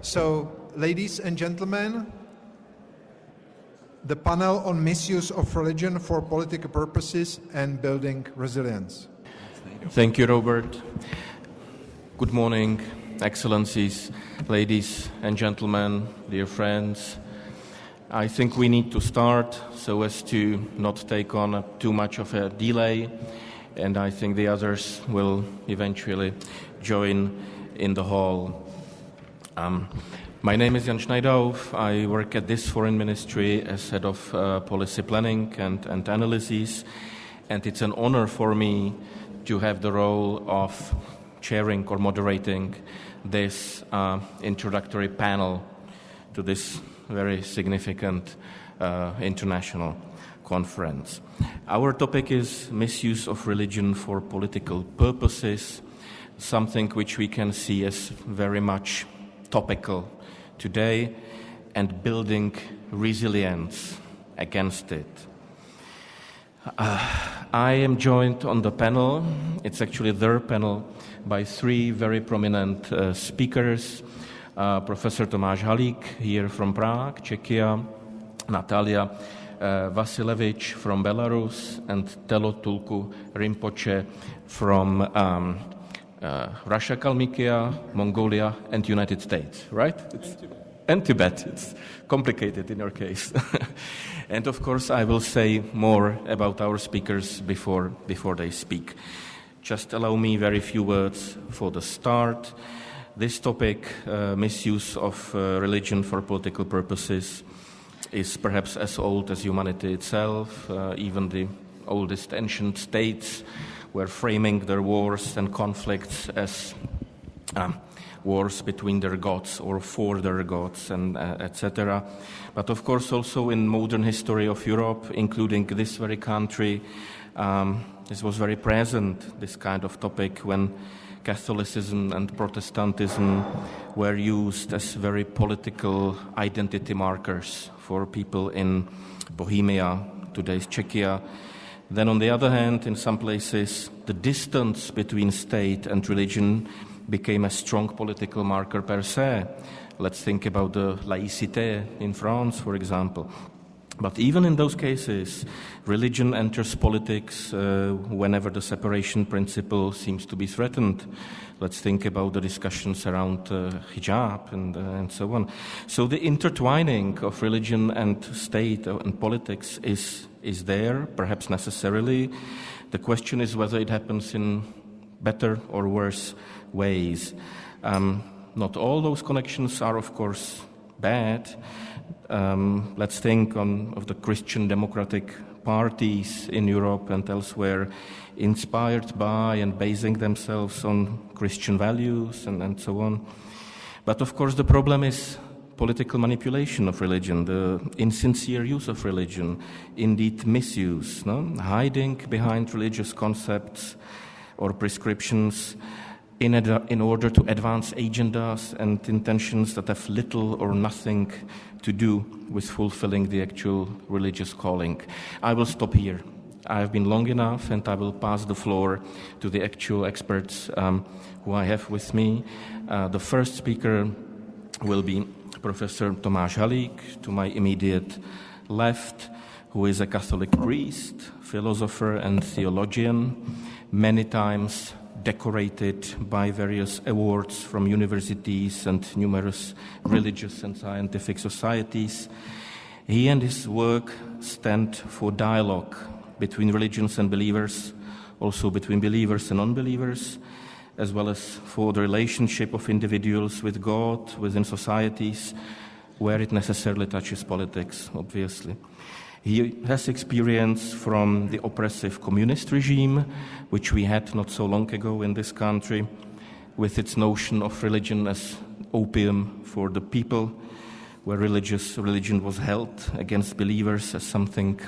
So, ladies and gentlemen, the panel on misuse of religion for political purposes and building resilience. Thank you, Robert. Good morning, Excellencies, ladies and gentlemen, dear friends. I think we need to start so as to not take on too much of a delay, and I think the others will eventually join in the hall. My name is Šnaidauf. I work at this foreign ministry as head of policy planning and analyses, and it's an honor for me to have the role of chairing or moderating this introductory panel to this very significant international conference. Our topic is misuse of religion for political purposes, something which we can see as very much topical today, and building resilience against it. I am joined on the panel, it's actually their panel, by three very prominent speakers. Professor Tomáš Halík here from Prague, Czechia, Natallia, Vasilevich from Belarus, and Telo, Tulku, Rinpoche from Russia, Kalmykia, Mongolia, and United States, right? And Tibet. It's complicated in your case. And of course, I will say more about our speakers before they speak. Just allow me very few words for the start. This topic, misuse of religion for political purposes, is perhaps as old as humanity itself. Even the oldest ancient states were framing their wars and conflicts as wars between their gods or for their gods, and etc. But of course, also in modern history of Europe, including this very country, this was very present, this kind of topic, when Catholicism and Protestantism were used as very political identity markers for people in Bohemia, today's Czechia. Then on the other hand, in some places, the distance between state and religion became a strong political marker per se. Let's think about the laïcité in France, for example. But even in those cases, religion enters politics whenever the separation principle seems to be threatened. Let's think about the discussions around hijab and so on. So the intertwining of religion and state and politics is there, perhaps necessarily. The question is whether it happens in better or worse ways. Not all those connections are, of course, bad. Let's think of the Christian democratic parties in Europe and elsewhere, inspired by and basing themselves on Christian values and so on. But of course the problem is political manipulation of religion, the insincere use of religion, indeed misuse, hiding behind religious concepts or prescriptions in order to advance agendas and intentions that have little or nothing to do with fulfilling the actual religious calling. I will stop here. I have been long enough, and I will pass the floor to the actual experts who I have with me. The first speaker will be Professor Tomáš Halík, to my immediate left, who is a Catholic priest, philosopher, and theologian, many times decorated by various awards from universities and numerous religious and scientific societies. He and his work stand for dialogue between religions and believers, also between believers and unbelievers, as well as for the relationship of individuals with God within societies, where it necessarily touches politics, obviously. He has experience from the oppressive communist regime, which we had not so long ago in this country, with its notion of religion as opium for the people, where religion was held against believers as something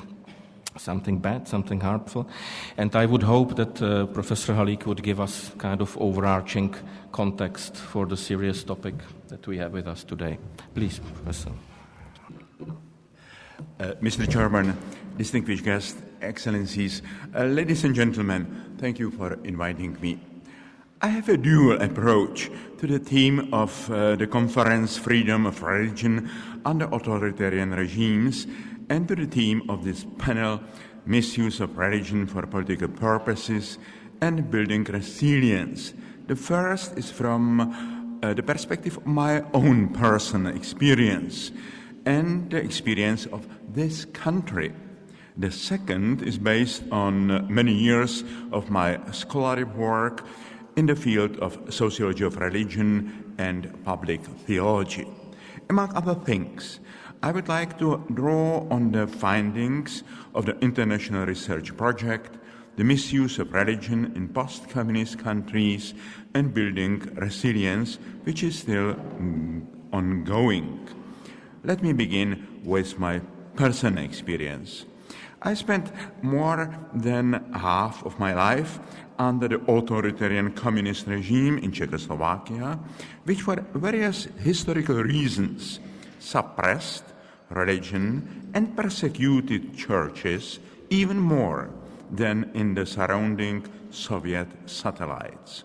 bad, something harmful. And I would hope that Professor Halík would give us kind of overarching context for the serious topic that we have with us today. Please, Professor. Mr. Chairman, distinguished guests, Excellencies, ladies and gentlemen, thank you for inviting me. I have a dual approach to the theme of the conference Freedom of Religion under Authoritarian Regimes and to the theme of this panel Misuse of Religion for Political Purposes and Building Resilience. The first is from the perspective of my own personal experience and the experience of this country. The second is based on many years of my scholarly work in the field of sociology of religion and public theology. Among other things, I would like to draw on the findings of the international research project, the misuse of religion in post-communist countries and building resilience, which is still ongoing. Let me begin with my personal experience. I spent more than half of my life under the authoritarian communist regime in Czechoslovakia, which for various historical reasons suppressed religion and persecuted churches even more than in the surrounding Soviet satellites.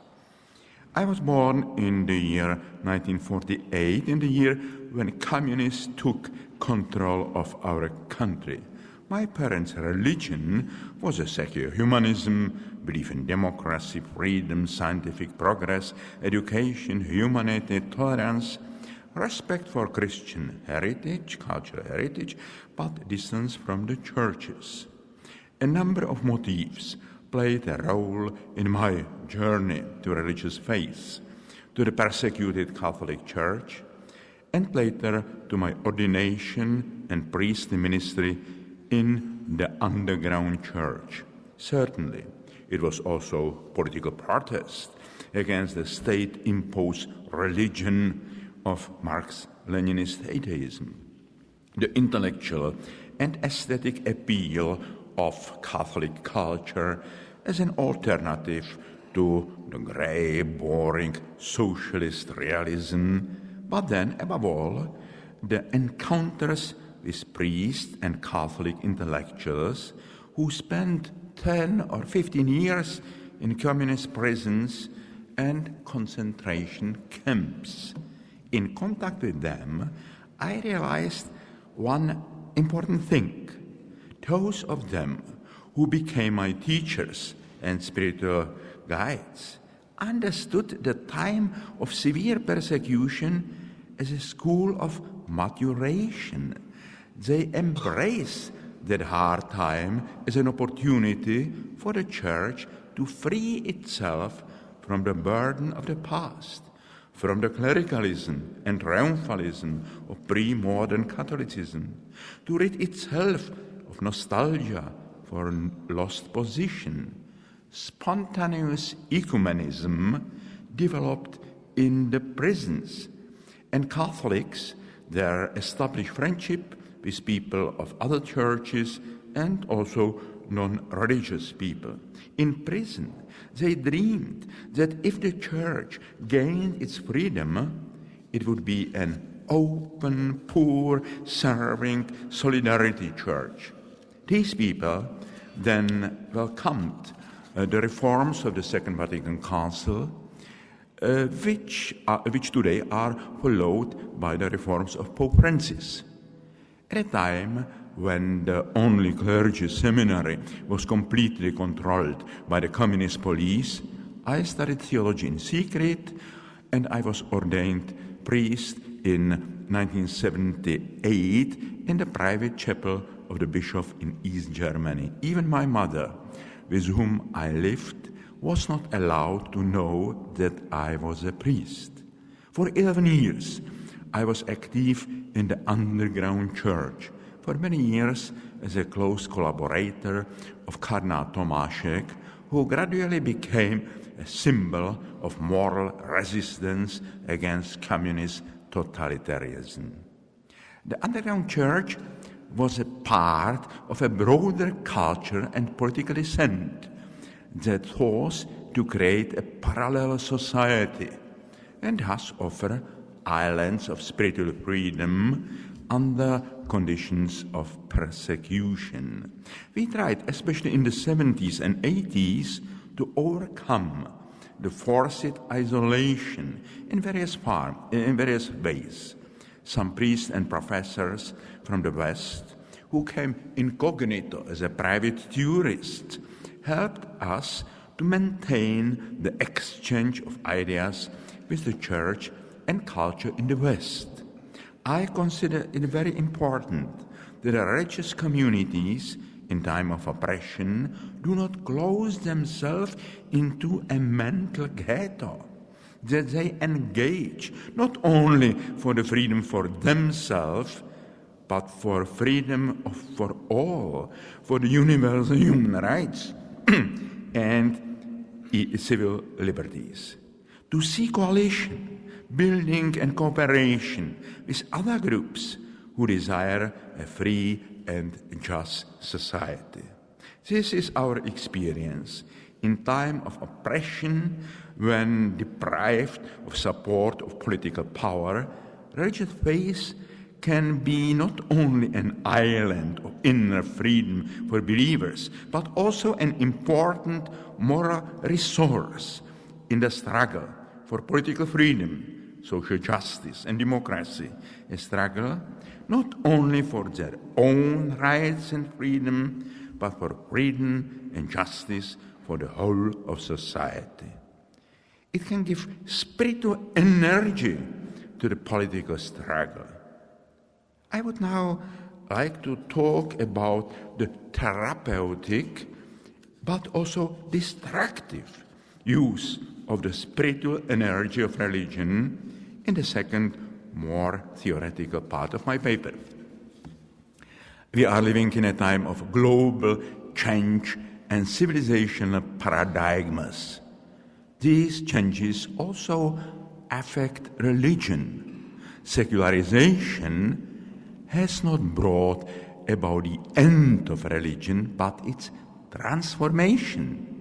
I was born in the year 1948, in the year when communists took control of our country. My parents' religion was a secular humanism, belief in democracy, freedom, scientific progress, education, humanity, tolerance, respect for Christian heritage, cultural heritage, but distance from the churches. A number of motifs played a role in my journey to religious faith, to the persecuted Catholic Church, and later to my ordination and priestly ministry in the underground church. Certainly, it was also political protest against the state-imposed religion of Marx-Leninist atheism, the intellectual and aesthetic appeal of Catholic culture as an alternative to the grey, boring socialist realism, but then, above all, the encounters with priests and Catholic intellectuals who spent 10 or 15 years in communist prisons and concentration camps. In contact with them, I realized one important thing. Those of them who became my teachers and spiritual guides understood the time of severe persecution as a school of maturation. They embrace that hard time as an opportunity for the Church to free itself from the burden of the past, from the clericalism and triumphalism of pre-modern Catholicism, to rid itself of nostalgia for lost position. Spontaneous ecumenism developed in the prisons, and Catholics, their established friendship with people of other churches and also non-religious people. In prison, they dreamed that if the church gained its freedom, it would be an open, poor, serving solidarity church. These people then welcomed the reforms of the Second Vatican Council, which today are followed by the reforms of Pope Francis. At a time when the only clergy seminary was completely controlled by the communist police, I studied theology in secret, and I was ordained priest in 1978 in the private chapel of the bishop in East Germany. Even my mother, with whom I lived, was not allowed to know that I was a priest. For 11 years, I was active in the underground church, for many years as a close collaborator of Cardinal Tomáš, who gradually became a symbol of moral resistance against communist totalitarianism. The underground church was a part of a broader culture and political descent that was to create a parallel society and thus offer islands of spiritual freedom under conditions of persecution. We tried, especially in the 70s and 80s, to overcome the forced isolation in various ways. Some priests and professors from the West who came incognito as a private tourist helped us to maintain the exchange of ideas with the church and culture in the West. I consider it very important that the religious communities in time of oppression do not close themselves into a mental ghetto, that they engage not only for the freedom for themselves, but for freedom for all, for the universal human rights and civil liberties. To see coalition, building and cooperation with other groups who desire a free and just society. This is our experience in time of oppression, when deprived of support of political power. Religious faith can be not only an island of inner freedom for believers, but also an important moral resource in the struggle for political freedom, social justice, and democracy. A struggle not only for their own rights and freedom, but for freedom and justice for the whole of society. It can give spiritual energy to the political struggle. I would now like to talk about the therapeutic but also destructive use of the spiritual energy of religion in the second, more theoretical part of my paper. We are living in a time of global change and civilizational paradigms. These changes also affect religion. Secularization has not brought about the end of religion, but its transformation.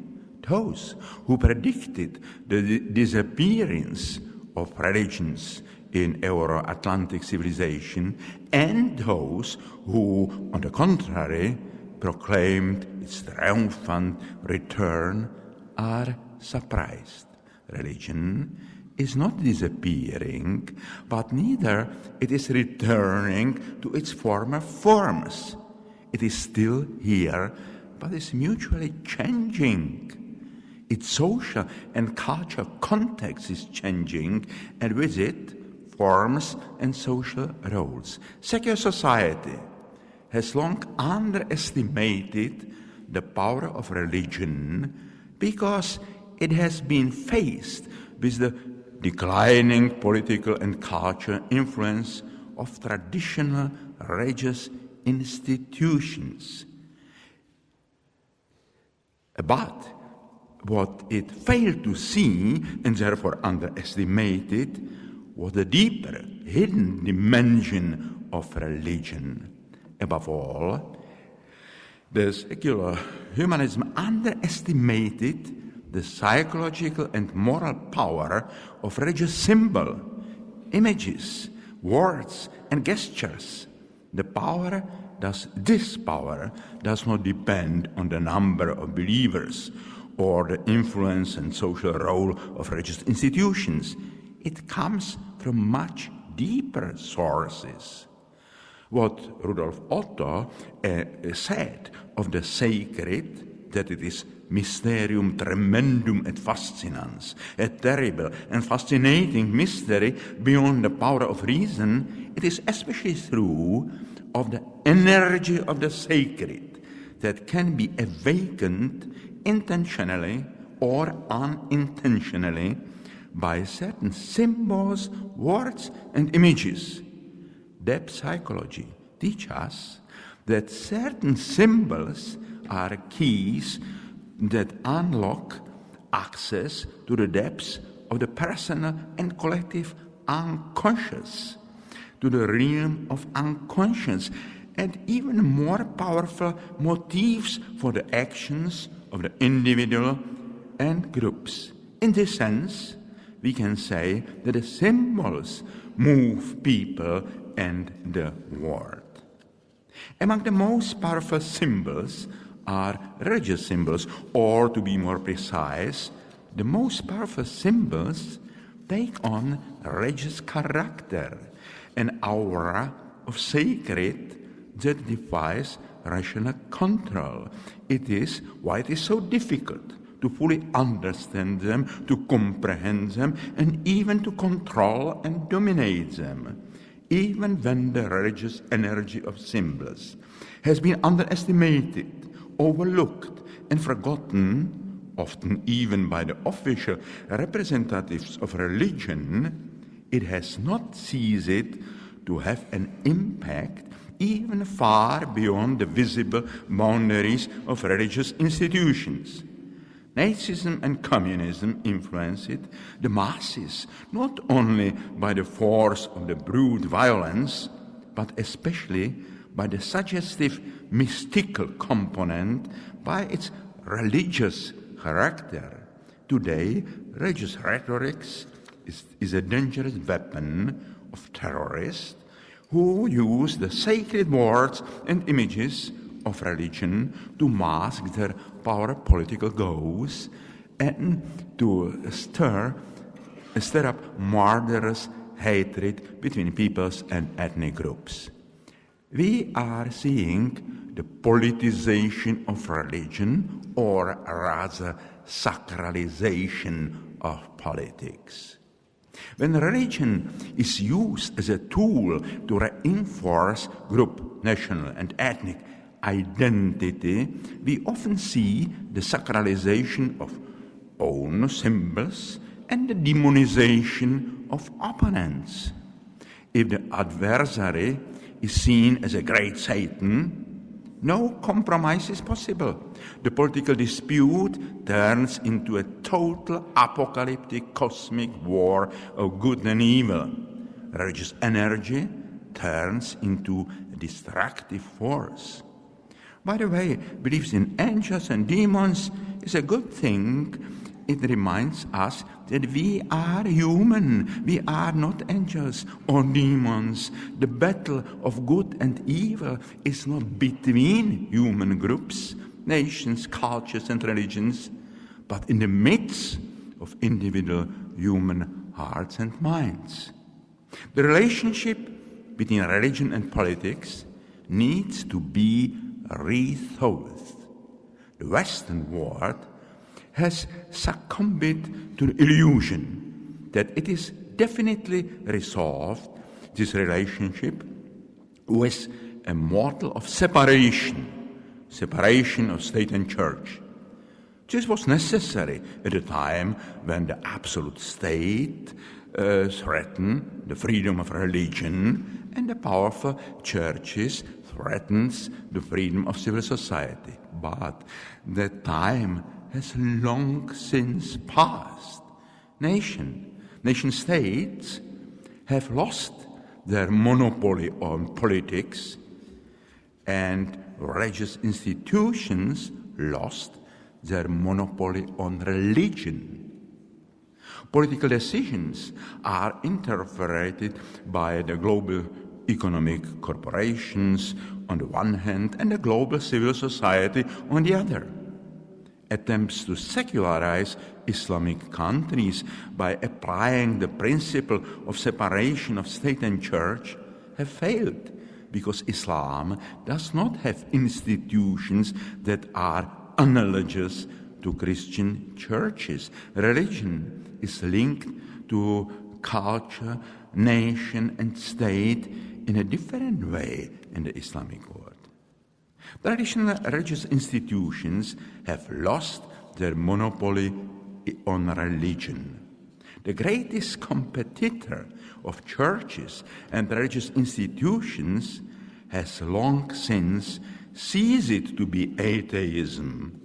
Those who predicted the disappearance of religions in Euro-Atlantic civilization, and those who, on the contrary, proclaimed its triumphant return, are surprised. Religion is not disappearing, but neither it is returning to its former forms. It is still here, but is mutually changing. Its social and cultural context is changing, and with it, forms and social roles. Secular society has long underestimated the power of religion because it has been faced with the declining political and cultural influence of traditional religious institutions. But what it failed to see, and therefore underestimated, was the deeper, hidden dimension of religion. Above all, the secular humanism underestimated the psychological and moral power of religious symbols, images, words, and gestures. This power does not depend on the number of believers or the influence and social role of religious institutions. It comes from much deeper sources. What Rudolf Otto said of the sacred, that it is mysterium tremendum et fascinans, a terrible and fascinating mystery beyond the power of reason, it is especially true of the energy of the sacred that can be awakened intentionally or unintentionally by certain symbols, words, and images. Depth psychology teaches us that certain symbols are keys that unlock access to the depths of the personal and collective unconscious, to the realm of unconscious, and even more powerful motives for the actions of the individual and groups. In this sense, we can say that the symbols move people and the world. Among the most powerful symbols are religious symbols, or to be more precise, the most powerful symbols take on religious character, an aura of sacred that defies rational control. It is why it is so difficult to fully understand them, to comprehend them, and even to control and dominate them, even when the religious energy of symbols has been underestimated, overlooked, and forgotten, often even by the official representatives of religion. It has not ceased to have an impact even far beyond the visible boundaries of religious institutions. Nazism and communism influenced the masses not only by the force of the brute violence, but especially by the suggestive mystical component, by its religious character. Today, religious rhetoric is a dangerous weapon of terrorists who use the sacred words and images of religion to mask their power political goals and to stir up murderous hatred between peoples and ethnic groups. We are seeing the politicization of religion, or rather sacralization of politics. When religion is used as a tool to reinforce group, national, and ethnic identity, we often see the sacralization of own symbols and the demonization of opponents. If the adversary is seen as a great Satan, no compromise is possible. The political dispute turns into a total apocalyptic cosmic war of good and evil. Religious energy turns into a destructive force. By the way, beliefs in angels and demons is a good thing. It reminds us that we are human. We are not angels or demons. The battle of good and evil is not between human groups, nations, cultures, and religions, but in the midst of individual human hearts and minds. The relationship between religion and politics needs to be rethought. The Western world has succumbed to the illusion that it is definitely resolved, this relationship, with a model of separation of state and church. This was necessary at a time when the absolute state threatened the freedom of religion and the powerful churches threatens the freedom of civil society. But that time has long since passed. Nation-states have lost their monopoly on politics, and religious institutions lost their monopoly on religion. Political decisions are interpreted by the global economic corporations on the one hand and the global civil society on the other. Attempts to secularize Islamic countries by applying the principle of separation of state and church have failed, because Islam does not have institutions that are analogous to Christian churches. Religion is linked to culture, nation, and state in a different way in the Islamic world. Traditional religious institutions have lost their monopoly on religion. The greatest competitor of churches and religious institutions has long since ceased to be atheism,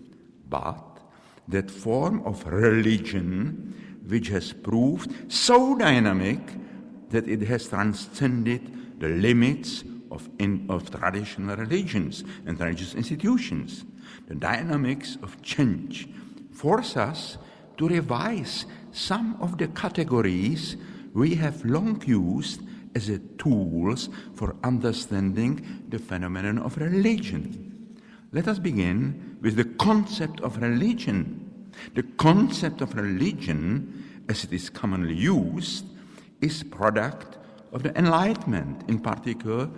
but that form of religion which has proved so dynamic that it has transcended the limits of traditional religions and religious institutions. The dynamics of change force us to revise some of the categories we have long used as tools for understanding the phenomenon of religion. Let us begin with the concept of religion. The concept of religion, as it is commonly used, is product of the Enlightenment, in particular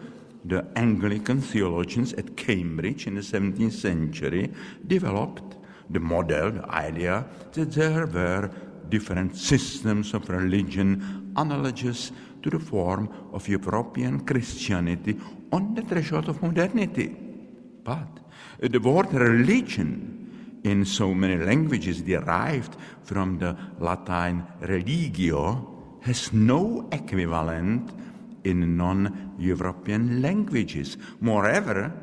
the Anglican theologians at Cambridge in the 17th century developed the model, the idea that there were different systems of religion analogous to the form of European Christianity on the threshold of modernity. But the word religion in so many languages derived from the Latin religio has no equivalent in non-European languages. Moreover,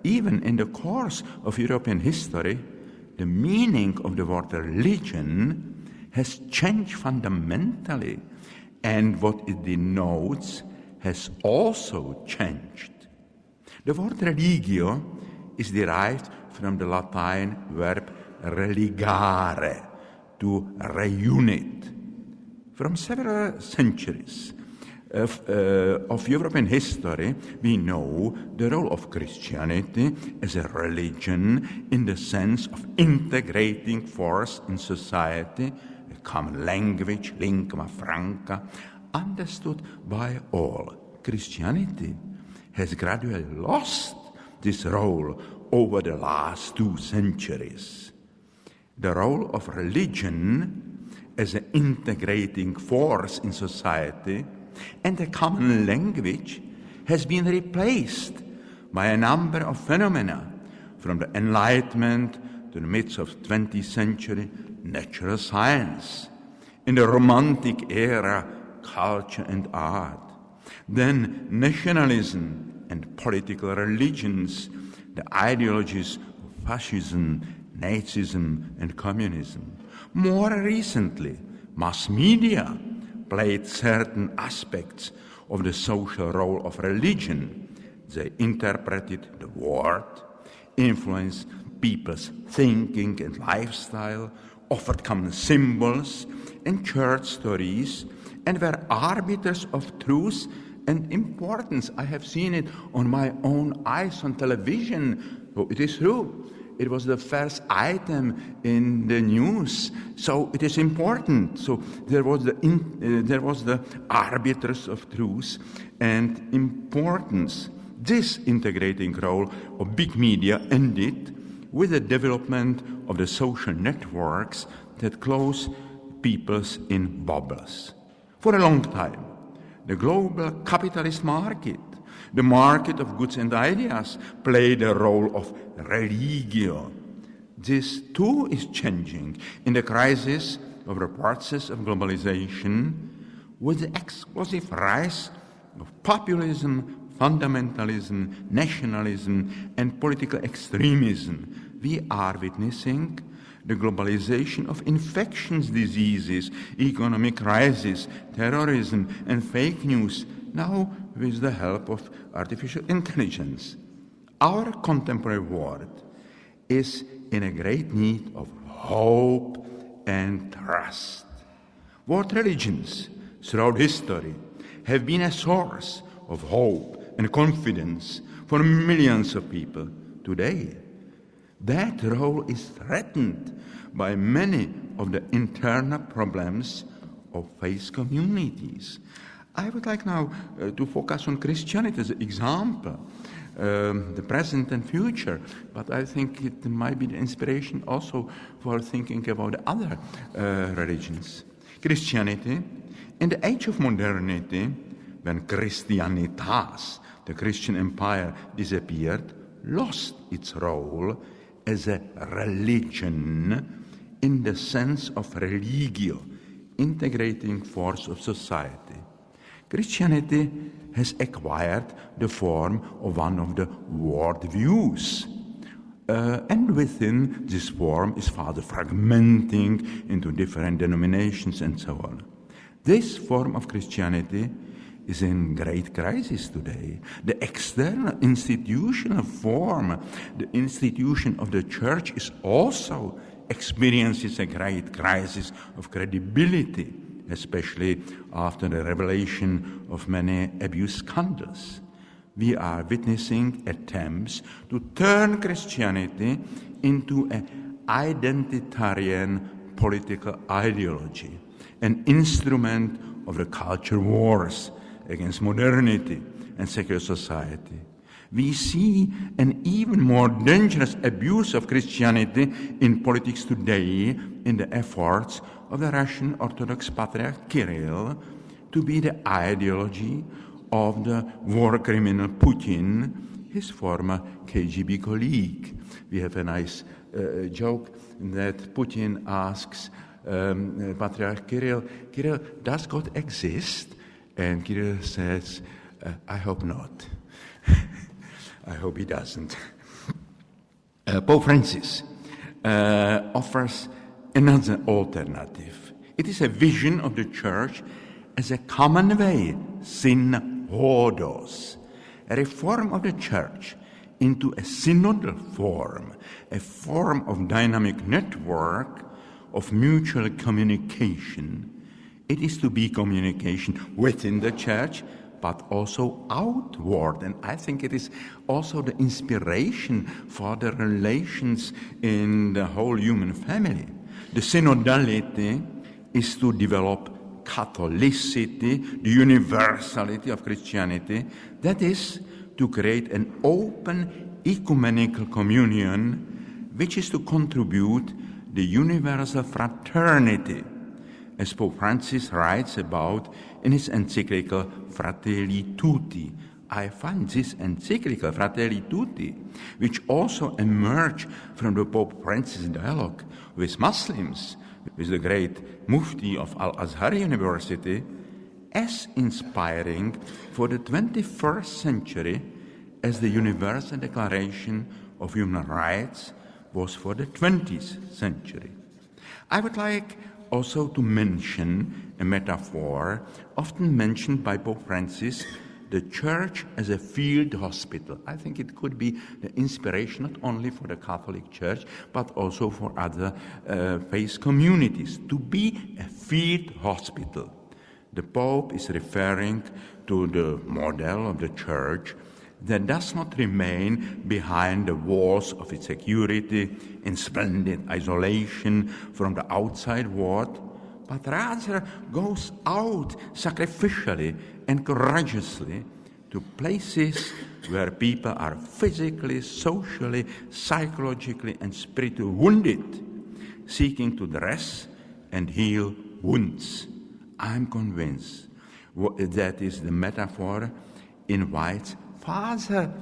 even in the course of European history, the meaning of the word religion has changed fundamentally, and what it denotes has also changed. The word religio is derived from the Latin verb religare, to reunite. From several centuries of European history, we know the role of Christianity as a religion in the sense of integrating force in society, a common language, lingua franca, understood by all. Christianity has gradually lost this role over the last 2 centuries. The role of religion as an integrating force in society and a common language has been replaced by a number of phenomena, from the Enlightenment to the midst of 20th century, natural science, in the Romantic era, culture and art, then nationalism and political religions, the ideologies of fascism, Nazism and communism. More recently, mass media played certain aspects of the social role of religion. They interpreted the word, influenced people's thinking and lifestyle, offered common symbols and church stories, and were arbiters of truth and importance. I have seen it on my own eyes on television. So it is true. It was the first item in the news, so it is important. So there was the arbiters of truth and importance. This integrating role of big media ended with the development of the social networks that close peoples in bubbles. For a long time, the global capitalist market, the market of goods and ideas, played a role of religio. This too is changing in the crisis of the process of globalization, with the explosive rise of populism, fundamentalism, nationalism, and political extremism. We are witnessing the globalization of infectious diseases, economic crisis, terrorism, and fake news, now with the help of artificial intelligence. Our contemporary world is in a great need of hope and trust. World religions throughout history have been a source of hope and confidence for millions of people. Today, that role is threatened by many of the internal problems of faith communities. I would like now to focus on Christianity as an example, the present and future, but I think it might be the inspiration also for thinking about other religions. Christianity, in the age of modernity, when Christianitas, the Christian empire, disappeared, lost its role as a religion in the sense of religio, integrating force of society. Christianity has acquired the form of one of the worldviews, and within this form is further fragmenting into different denominations and so on. This form of Christianity is in great crisis today. The external institutional form, the institution of the church, is also experiences a great crisis of credibility, especially after the revelation of many abuse scandals. We are witnessing attempts to turn Christianity into an identitarian political ideology, an instrument of the culture wars against modernity and secular society. We see an even more dangerous abuse of Christianity in politics today in the efforts of the Russian Orthodox Patriarch Kirill to be the ideology of the war criminal Putin, his former KGB colleague. We have a nice joke that Putin asks Patriarch Kirill, does God exist? And Kirill says, I hope not. I hope he doesn't. Pope Francis offers another alternative. It is a vision of the Church as a common way, synodos, a reform of the Church into a synodal form, a form of dynamic network of mutual communication. It is to be communication within the Church, but also outward. And I think it is also the inspiration for the relations in the whole human family. The synodality is to develop Catholicity, the universality of Christianity, that is, to create an open ecumenical communion which is to contribute the universal fraternity, as Pope Francis writes about in his encyclical Fratelli Tutti. I find this encyclical Fratelli Tutti, which also emerged from the Pope Francis dialogue with Muslims, with the great Mufti of Al-Azhar University, as inspiring for the 21st century as the Universal Declaration of Human Rights was for the 20th century. I would like also to mention a metaphor often mentioned by Pope Francis, the Church as a field hospital. I think it could be the inspiration not only for the Catholic Church, but also for other faith communities, to be a field hospital. The Pope is referring to the model of the Church that does not remain behind the walls of its security in splendid isolation from the outside world, but rather goes out sacrificially and courageously to places where people are physically, socially, psychologically, and spiritually wounded, seeking to dress and heal wounds. I'm convinced that is the metaphor invites further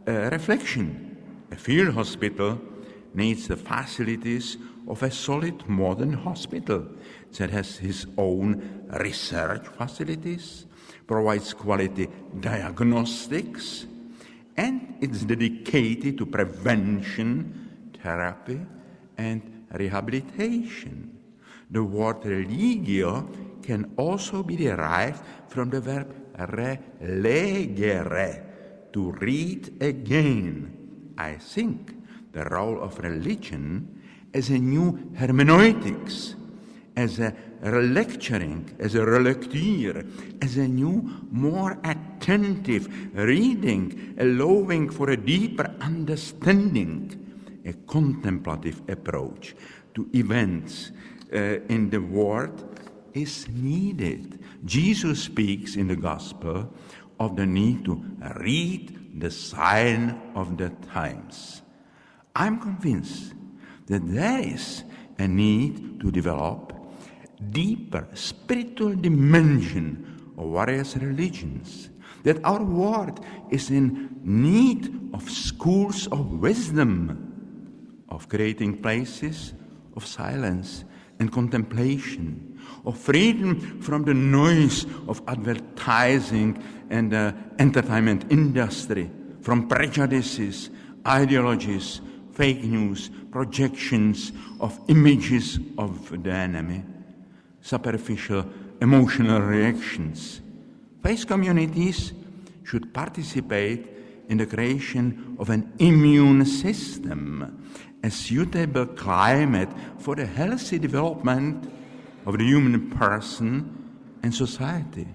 reflection. A field hospital needs the facilities of a solid modern hospital that has its own research facilities, provides quality diagnostics, and it's dedicated to prevention, therapy, and rehabilitation. The word religio can also be derived from the verb relegere, to read again. I think the role of religion as a new hermeneutics, as a relecturing, as a relecture, as a new, more attentive reading, allowing for a deeper understanding, a contemplative approach to events in the world is needed. Jesus speaks in the Gospel of the need to read the sign of the times. I'm convinced that there is a need to develop deeper spiritual dimension of various religions, that our world is in need of schools of wisdom, of creating places of silence and contemplation, of freedom from the noise of advertising and the entertainment industry, from prejudices, ideologies, fake news, projections of images of the enemy, superficial emotional reactions. Faith communities should participate in the creation of an immune system, a suitable climate for the healthy development of the human person and society,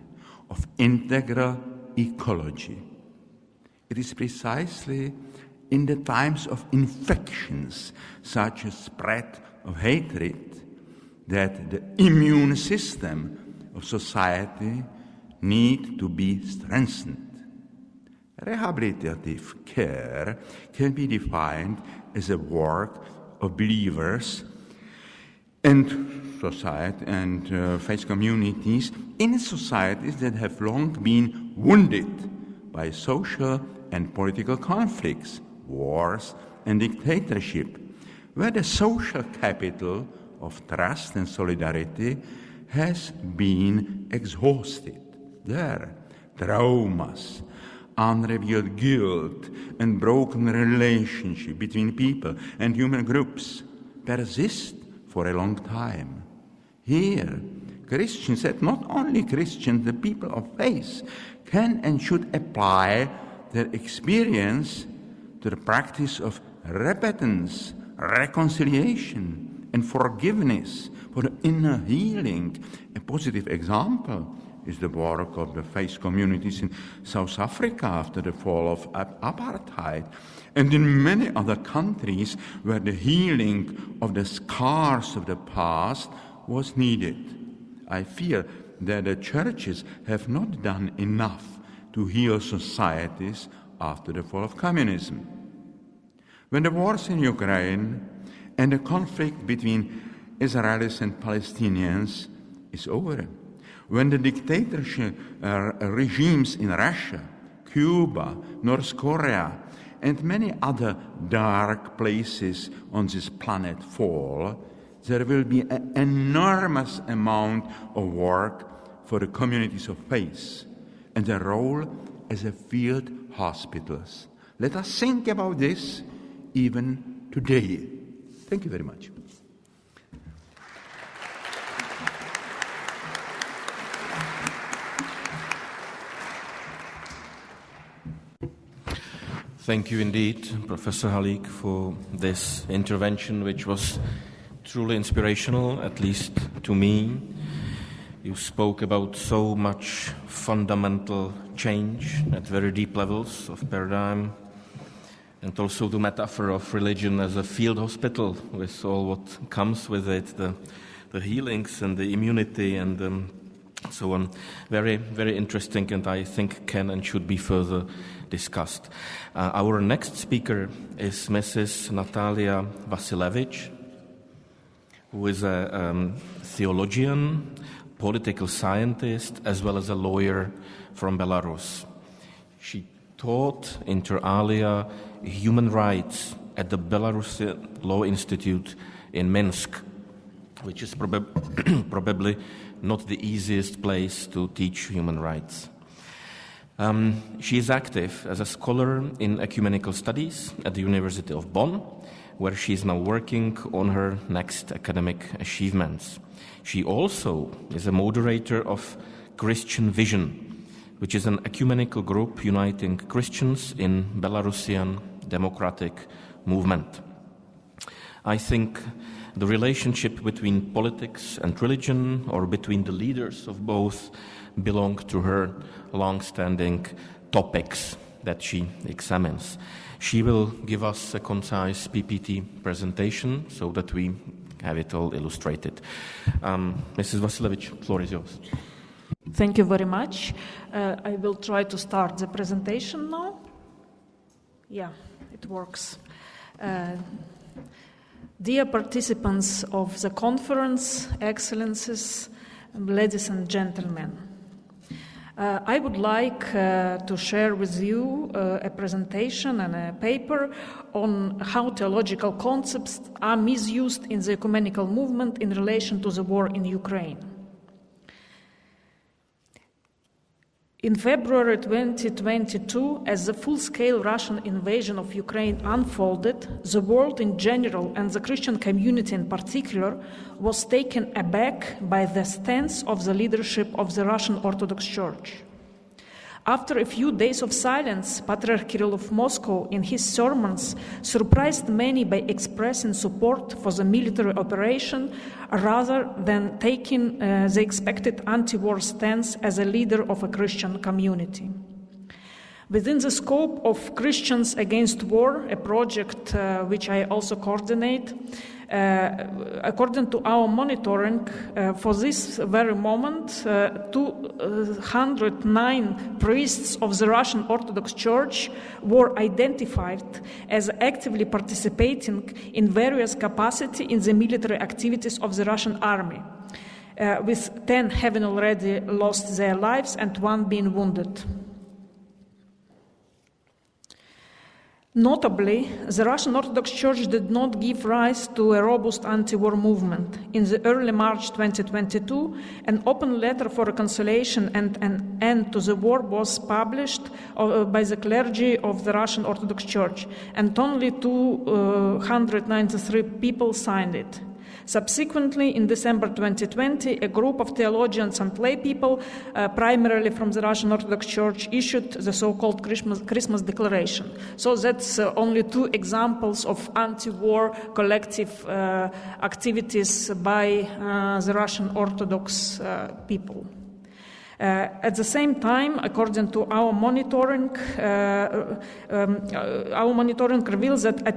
of integral ecology. It is precisely in the times of infections, such as spread of hatred, that the immune system of society need to be strengthened. Rehabilitative care can be defined as a work of believers and society and faith communities in societies that have long been wounded by social and political conflicts, wars, and dictatorship, where the social capital of trust and solidarity has been exhausted. There, traumas, unrevealed guilt, and broken relationship between people and human groups persist for a long time. Here, Christians, and not only Christians, the people of faith, can and should apply their experience to the practice of repentance, reconciliation, and forgiveness for the inner healing. A positive example is the work of the faith communities in South Africa after the fall of apartheid, and in many other countries where the healing of the scars of the past was needed. I fear that the churches have not done enough to heal societies after the fall of communism. When the wars in Ukraine and the conflict between Israelis and Palestinians is over, when the dictatorship regimes in Russia, Cuba, North Korea, and many other dark places on this planet fall, there will be an enormous amount of work for the communities of faith and their role as a field hospitals. Let us think about this even today. Thank you very much. Thank you indeed, Professor Halík, for this intervention, which was truly inspirational, at least to me. You spoke about so much fundamental change at very deep levels of paradigm, and also the metaphor of religion as a field hospital with all what comes with it, the healings and the immunity and so on. Very, very interesting, and I think can and should be further discussed. Our next speaker is Mrs. Natallia Vasilevich, who is a theologian, political scientist, as well as a lawyer from Belarus. She taught inter alia human rights at the Belarusian Law Institute in Minsk, which is probably not the easiest place to teach human rights. She is active as a scholar in ecumenical studies at the University of Bonn, where she is now working on her next academic achievements. She also is a moderator of Christian Vision, which is an ecumenical group uniting Christians in Belarusian democratic movement. I think the relationship between politics and religion, or between the leaders of both, belong to her long-standing topics that she examines. She will give us a concise PPT presentation so that we have it all illustrated. Mrs. Vasilevich, the floor is yours. Thank you very much. I will try to start the presentation now. Yeah, it works. Dear participants of the conference, excellencies, ladies and gentlemen, I would like to share with you a presentation and a paper on how theological concepts are misused in the ecumenical movement in relation to the war in Ukraine. In February 2022, as the full-scale Russian invasion of Ukraine unfolded, the world in general and the Christian community in particular was taken aback by the stance of the leadership of the Russian Orthodox Church. After a few days of silence, Patriarch Kirill of Moscow, in his sermons, surprised many by expressing support for the military operation rather than taking the expected anti-war stance as a leader of a Christian community. Within the scope of Christians Against War, a project which I also coordinate, according to our monitoring, for this very moment, 209 priests of the Russian Orthodox Church were identified as actively participating in various capacity in the military activities of the Russian army, with 10 having already lost their lives and 1 being wounded. Notably, the Russian Orthodox Church did not give rise to a robust anti-war movement. In the early March 2022, an open letter for reconciliation and an end to the war was published by the clergy of the Russian Orthodox Church, and only 293 people signed it. Subsequently, in December 2020, a group of theologians and lay people, primarily from the Russian Orthodox Church, issued the so-called Christmas Declaration. So that's only 2 examples of anti-war collective activities by the Russian Orthodox people. At the same time, according to our monitoring reveals that a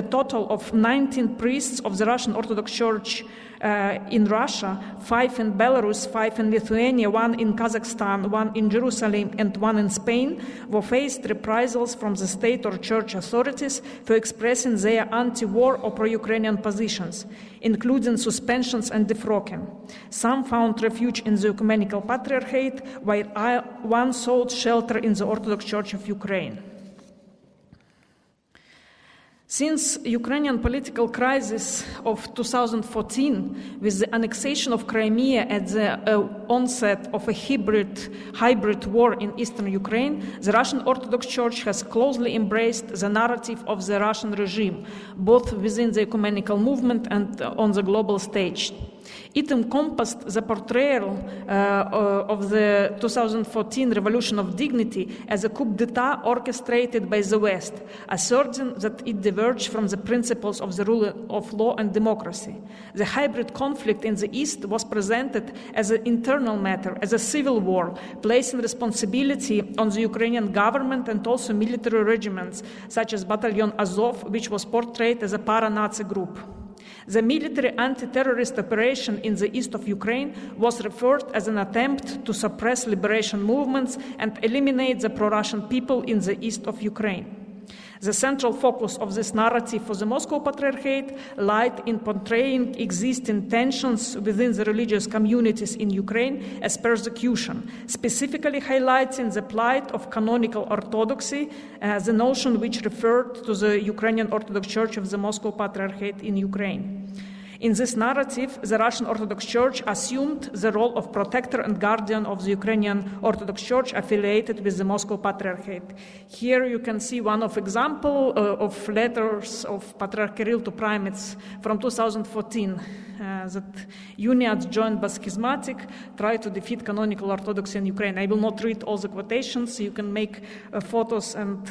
total of 19 priests of the Russian Orthodox Church in Russia, 5 in Belarus, 5 in Lithuania, 1 in Kazakhstan, 1 in Jerusalem, and 1 in Spain, were faced reprisals from the state or church authorities for expressing their anti-war or pro-Ukrainian positions, including suspensions and defrocking. Some found refuge in the Ecumenical Patriarchate, while 1 sought shelter in the Orthodox Church of Ukraine. Since Ukrainian political crisis of 2014, with the annexation of Crimea at the onset of a hybrid war in eastern Ukraine, the Russian Orthodox Church has closely embraced the narrative of the Russian regime, both within the ecumenical movement and on the global stage. It encompassed the portrayal of the 2014 Revolution of Dignity as a coup d'etat orchestrated by the West, asserting that it diverged from the principles of the rule of law and democracy. The hybrid conflict in the East was presented as an internal matter, as a civil war, placing responsibility on the Ukrainian government and also military regiments, such as Battalion Azov, which was portrayed as a para-Nazi group. The military anti-terrorist operation in the east of Ukraine was referred as an attempt to suppress liberation movements and eliminate the pro-Russian people in the east of Ukraine. The central focus of this narrative for the Moscow Patriarchate lied in portraying existing tensions within the religious communities in Ukraine as persecution, specifically highlighting the plight of canonical orthodoxy, the notion which referred to the Ukrainian Orthodox Church of the Moscow Patriarchate in Ukraine. In this narrative, the Russian Orthodox Church assumed the role of protector and guardian of the Ukrainian Orthodox Church affiliated with the Moscow Patriarchate. Here you can see one of example of letters of Patriarch Kirill to primates from 2014 that uniats joined by schismatic try to defeat canonical orthodoxy in Ukraine. I will not read all the quotations. You can make photos and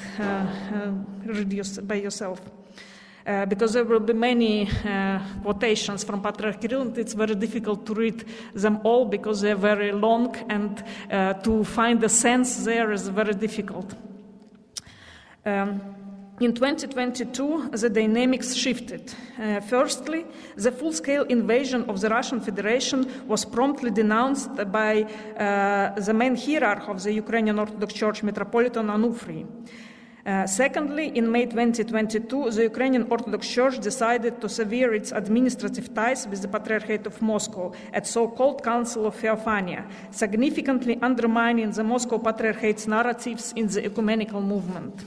read by yourself. Because there will be many quotations from Patriarch Kirill, and it's very difficult to read them all because they're very long, and to find the sense there is very difficult. In 2022, the dynamics shifted. Firstly, the full-scale invasion of the Russian Federation was promptly denounced by the main hierarch of the Ukrainian Orthodox Church, Metropolitan Onufriy. Secondly, in May 2022, the Ukrainian Orthodox Church decided to sever its administrative ties with the Patriarchate of Moscow at so-called Council of Theophania, significantly undermining the Moscow Patriarchate's narratives in the ecumenical movement.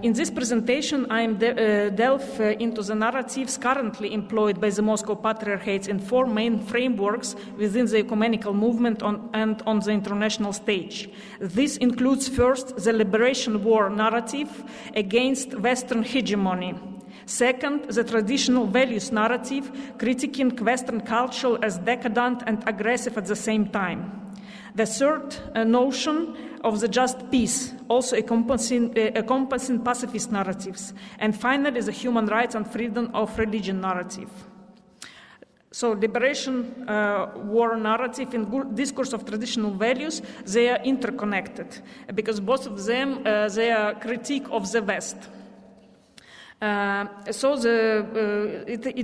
In this presentation, I am delve into the narratives currently employed by the Moscow Patriarchates in 4 main frameworks within the ecumenical movement and on the international stage. This includes first, the liberation war narrative against Western hegemony. Second, the traditional values narrative, critiquing Western culture as decadent and aggressive at the same time. The third notion of the just peace, also encompassing pacifist narratives. And finally, the human rights and freedom of religion narrative. So liberation, war narrative, and discourse of traditional values, they are interconnected because both of them, they are critique of the West. It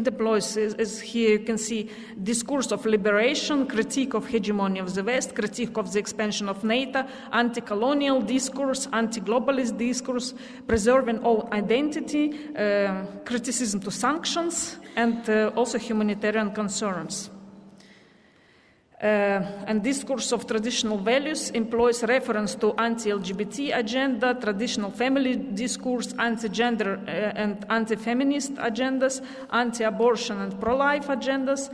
employs, as here you can see, discourse of liberation, critique of hegemony of the West, critique of the expansion of NATO, anti-colonial discourse, anti-globalist discourse, preserving all identity, criticism to sanctions, and also humanitarian concerns. And discourse of traditional values employs reference to anti-LGBT agenda, traditional family discourse, anti-gender and anti-feminist agendas, anti-abortion and pro-life agendas,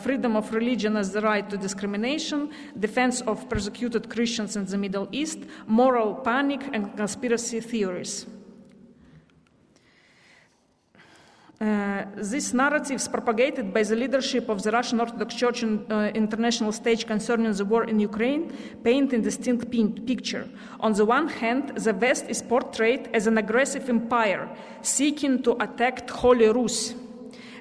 freedom of religion as the right to discrimination, defense of persecuted Christians in the Middle East, moral panic, and conspiracy theories. These narratives propagated by the leadership of the Russian Orthodox Church on international stage concerning the war in Ukraine paint a distinct picture. On the one hand, the West is portrayed as an aggressive empire seeking to attack Holy Rus,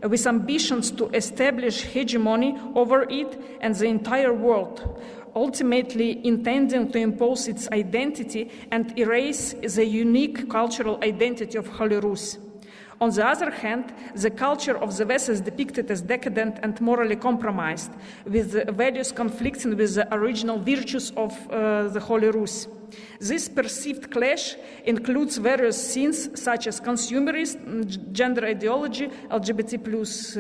with ambitions to establish hegemony over it and the entire world, ultimately intending to impose its identity and erase the unique cultural identity of Holy Rus. On the other hand, the culture of the West is depicted as decadent and morally compromised, with the values conflicting with the original virtues of the Holy Rus. This perceived clash includes various sins such as consumerism, gender ideology, LGBT plus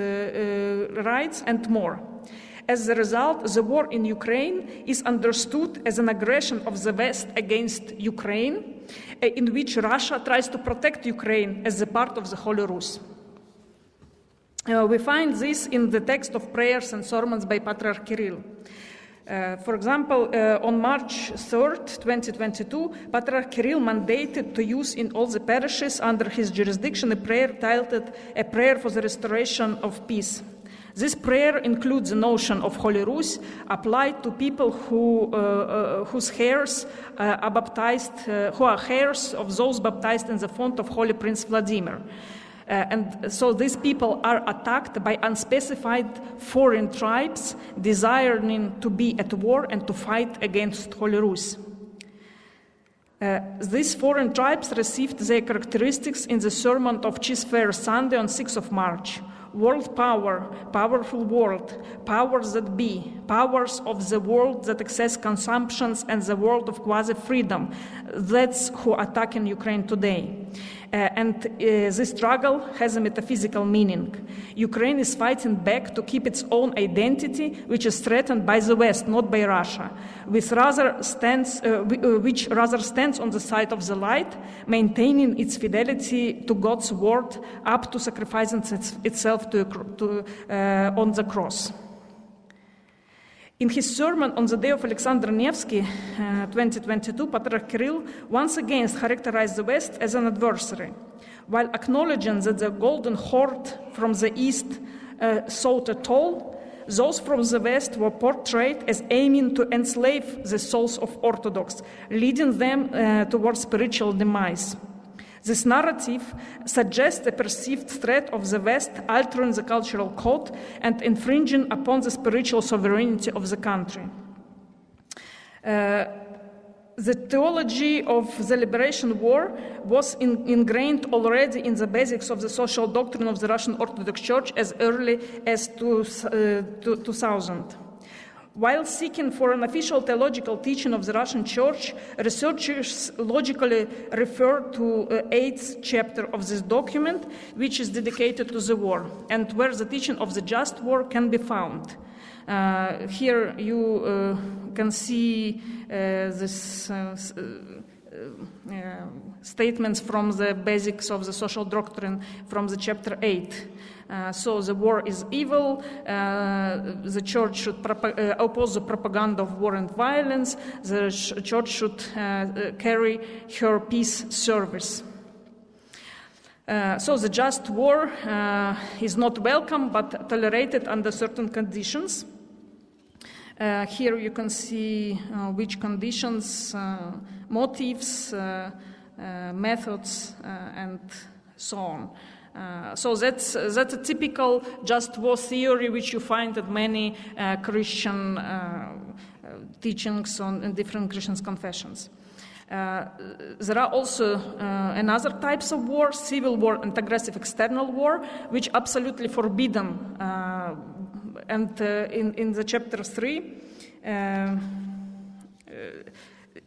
rights, and more. As a result, the war in Ukraine is understood as an aggression of the West against Ukraine, in which Russia tries to protect Ukraine as a part of the Holy Rus. We find this in the text of prayers and sermons by Patriarch Kirill. For example, on March 3rd, 2022, Patriarch Kirill mandated to use in all the parishes under his jurisdiction a prayer titled A Prayer for the Restoration of Peace. This prayer includes the notion of Holy Rus applied to people whose hairs are baptized, who are heirs of those baptized in the font of Holy Prince Vladimir. And so these people are attacked by unspecified foreign tribes desiring to be at war and to fight against Holy Rus. These foreign tribes received their characteristics in the sermon of Cheese Fair Sunday on 6th of March. World power, powerful world, powers that be, powers of the world that access consumptions and the world of quasi-freedom. That's who attack in Ukraine today. This struggle has a metaphysical meaning. Ukraine is fighting back to keep its own identity, which is threatened by the West, not by Russia, which rather stands on the side of the light, maintaining its fidelity to God's word up to sacrificing itself on the cross. In his sermon on the day of Alexander Nevsky, 2022, Patriarch Kirill once again characterized the West as an adversary, while acknowledging that the Golden Horde from the East sought a toll. Those from the West were portrayed as aiming to enslave the souls of Orthodox, leading them towards spiritual demise. This narrative suggests a perceived threat of the West altering the cultural code and infringing upon the spiritual sovereignty of the country. The theology of the liberation war was ingrained already in the basics of the social doctrine of the Russian Orthodox Church as early as 2000. While seeking for an official theological teaching of the Russian Church, researchers logically refer to the 8th chapter of this document, which is dedicated to the war, and where the teaching of the just war can be found. Here you can see this statements from the basics of the social doctrine from the chapter 8. So the war is evil, the church should oppose the propaganda of war and violence, the church should carry her peace service. So the just war is not welcome but tolerated under certain conditions. Here you can see which conditions, motives, methods, and so on. So that's a typical just war theory which you find at many Christian teachings in different Christian confessions. There are also another types of war, civil war and aggressive external war, which absolutely forbidden. And in the chapter 3,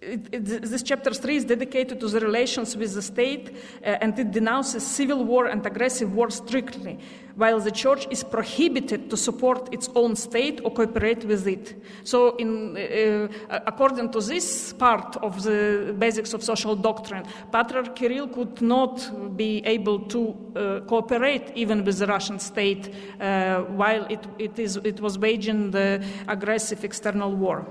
this chapter 3 is dedicated to the relations with the state, and it denounces civil war and aggressive war strictly, while the church is prohibited to support its own state or cooperate with it. So according to this part of the basics of social doctrine, Patriarch Kirill could not be able to cooperate even with the Russian state while it was waging the aggressive external war.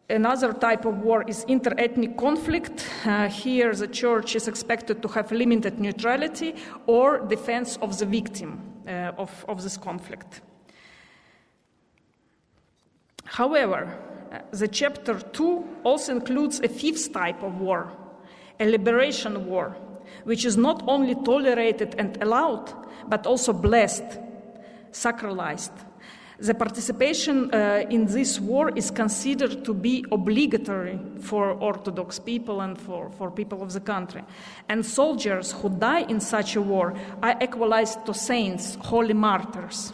Another type of war is inter-ethnic conflict. Here the church is expected to have limited neutrality or defense of the victim of this conflict. However, the chapter 2 also includes a fifth type of war, a liberation war, which is not only tolerated and allowed, but also blessed, sacralized. The participation in this war is considered to be obligatory for Orthodox people and for people of the country. And soldiers who die in such a war are equalized to saints, holy martyrs.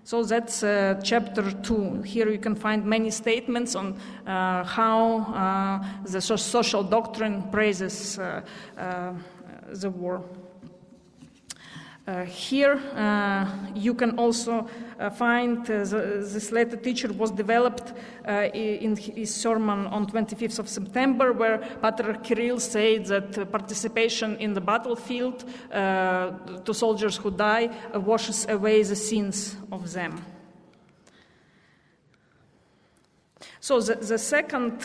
So that's chapter 2. Here you can find many statements on how the social doctrine praises the war. Here you can also find this later teacher was developed in his sermon on 25th of September, where Patriarch Kirill said that participation in the battlefield to soldiers who die washes away the sins of them. So the second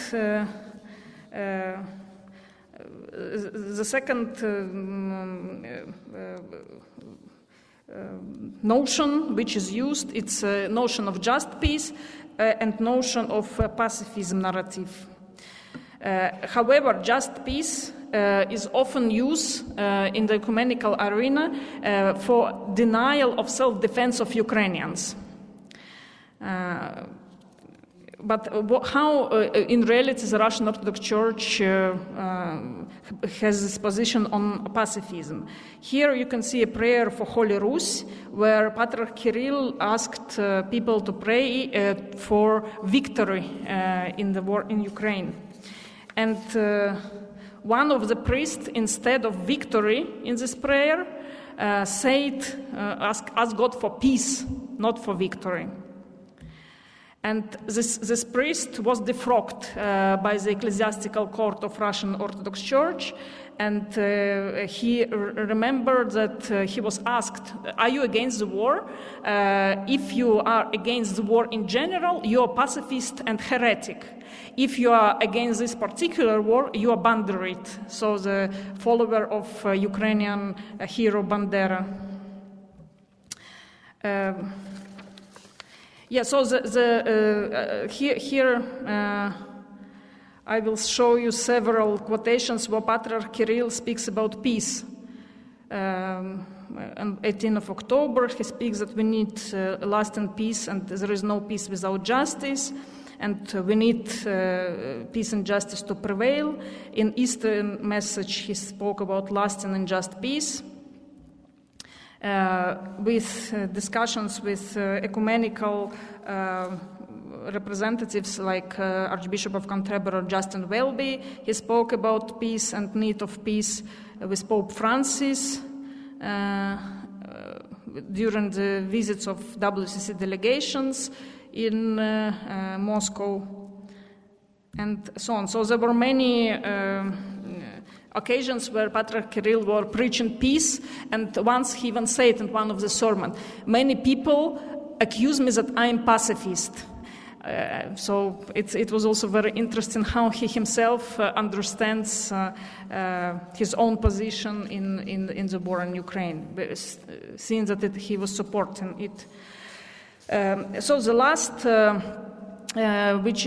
notion which is used, it's a notion of just peace and notion of pacifism narrative. However, just peace is often used in the ecumenical arena for denial of self-defense of Ukrainians. But how, in reality, the Russian Orthodox Church has this position on pacifism? Here you can see a prayer for Holy Rus, where Patriarch Kirill asked people to pray for victory in the war in Ukraine. And one of the priests, instead of victory in this prayer, ask God for peace, not for victory. And this priest was defrocked by the ecclesiastical court of Russian Orthodox Church, and he remembered that he was asked, are you against the war? If you are against the war in general, you are pacifist and heretic. If you are against this particular war, you are Banderit, so the follower of Ukrainian hero Bandera. Yeah, so here I will show you several quotations where Patriarch Kirill speaks about peace. On 18th of October, he speaks that we need lasting peace, and there is no peace without justice, and we need peace and justice to prevail. In Eastern message, he spoke about lasting and just peace. With discussions with ecumenical representatives like Archbishop of Canterbury Justin Welby, he spoke about peace and need of peace with Pope Francis during the visits of WCC delegations in Moscow, and so on. So there were many occasions where Patriarch Kirill were preaching peace, and once he even said in one of the sermons, many people accuse me that I am pacifist. So it was also very interesting how he himself understands his own position in the war in Ukraine, seeing that he was supporting it. So the last which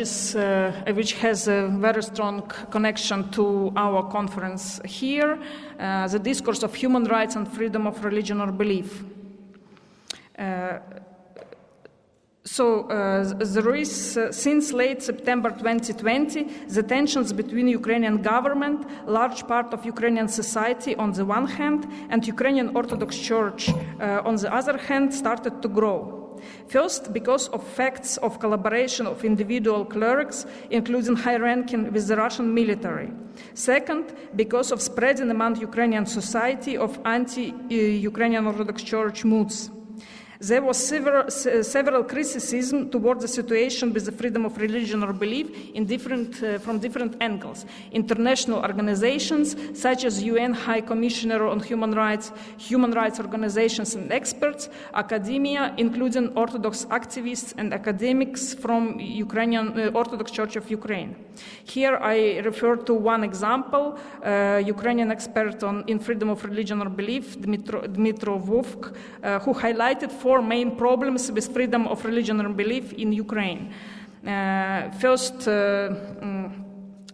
has a very strong connection to our conference here, the discourse of human rights and freedom of religion or belief. There is, since late September 2020, the tensions between Ukrainian government, large part of Ukrainian society on the one hand, and Ukrainian Orthodox Church on the other hand started to grow. First, because of facts of collaboration of individual clerics, including high-ranking with the Russian military. Second, because of spreading among Ukrainian society of anti-Ukrainian Orthodox Church moods. There was several criticism toward the situation with the freedom of religion or belief from different angles. International organizations such as UN High Commissioner on Human Rights organizations and experts, academia, including Orthodox activists and academics from Ukrainian Orthodox Church of Ukraine. Here I refer to one example, Ukrainian expert in freedom of religion or belief, Dmitro Vovk, who highlighted four main problems with freedom of religion and belief in Ukraine. First,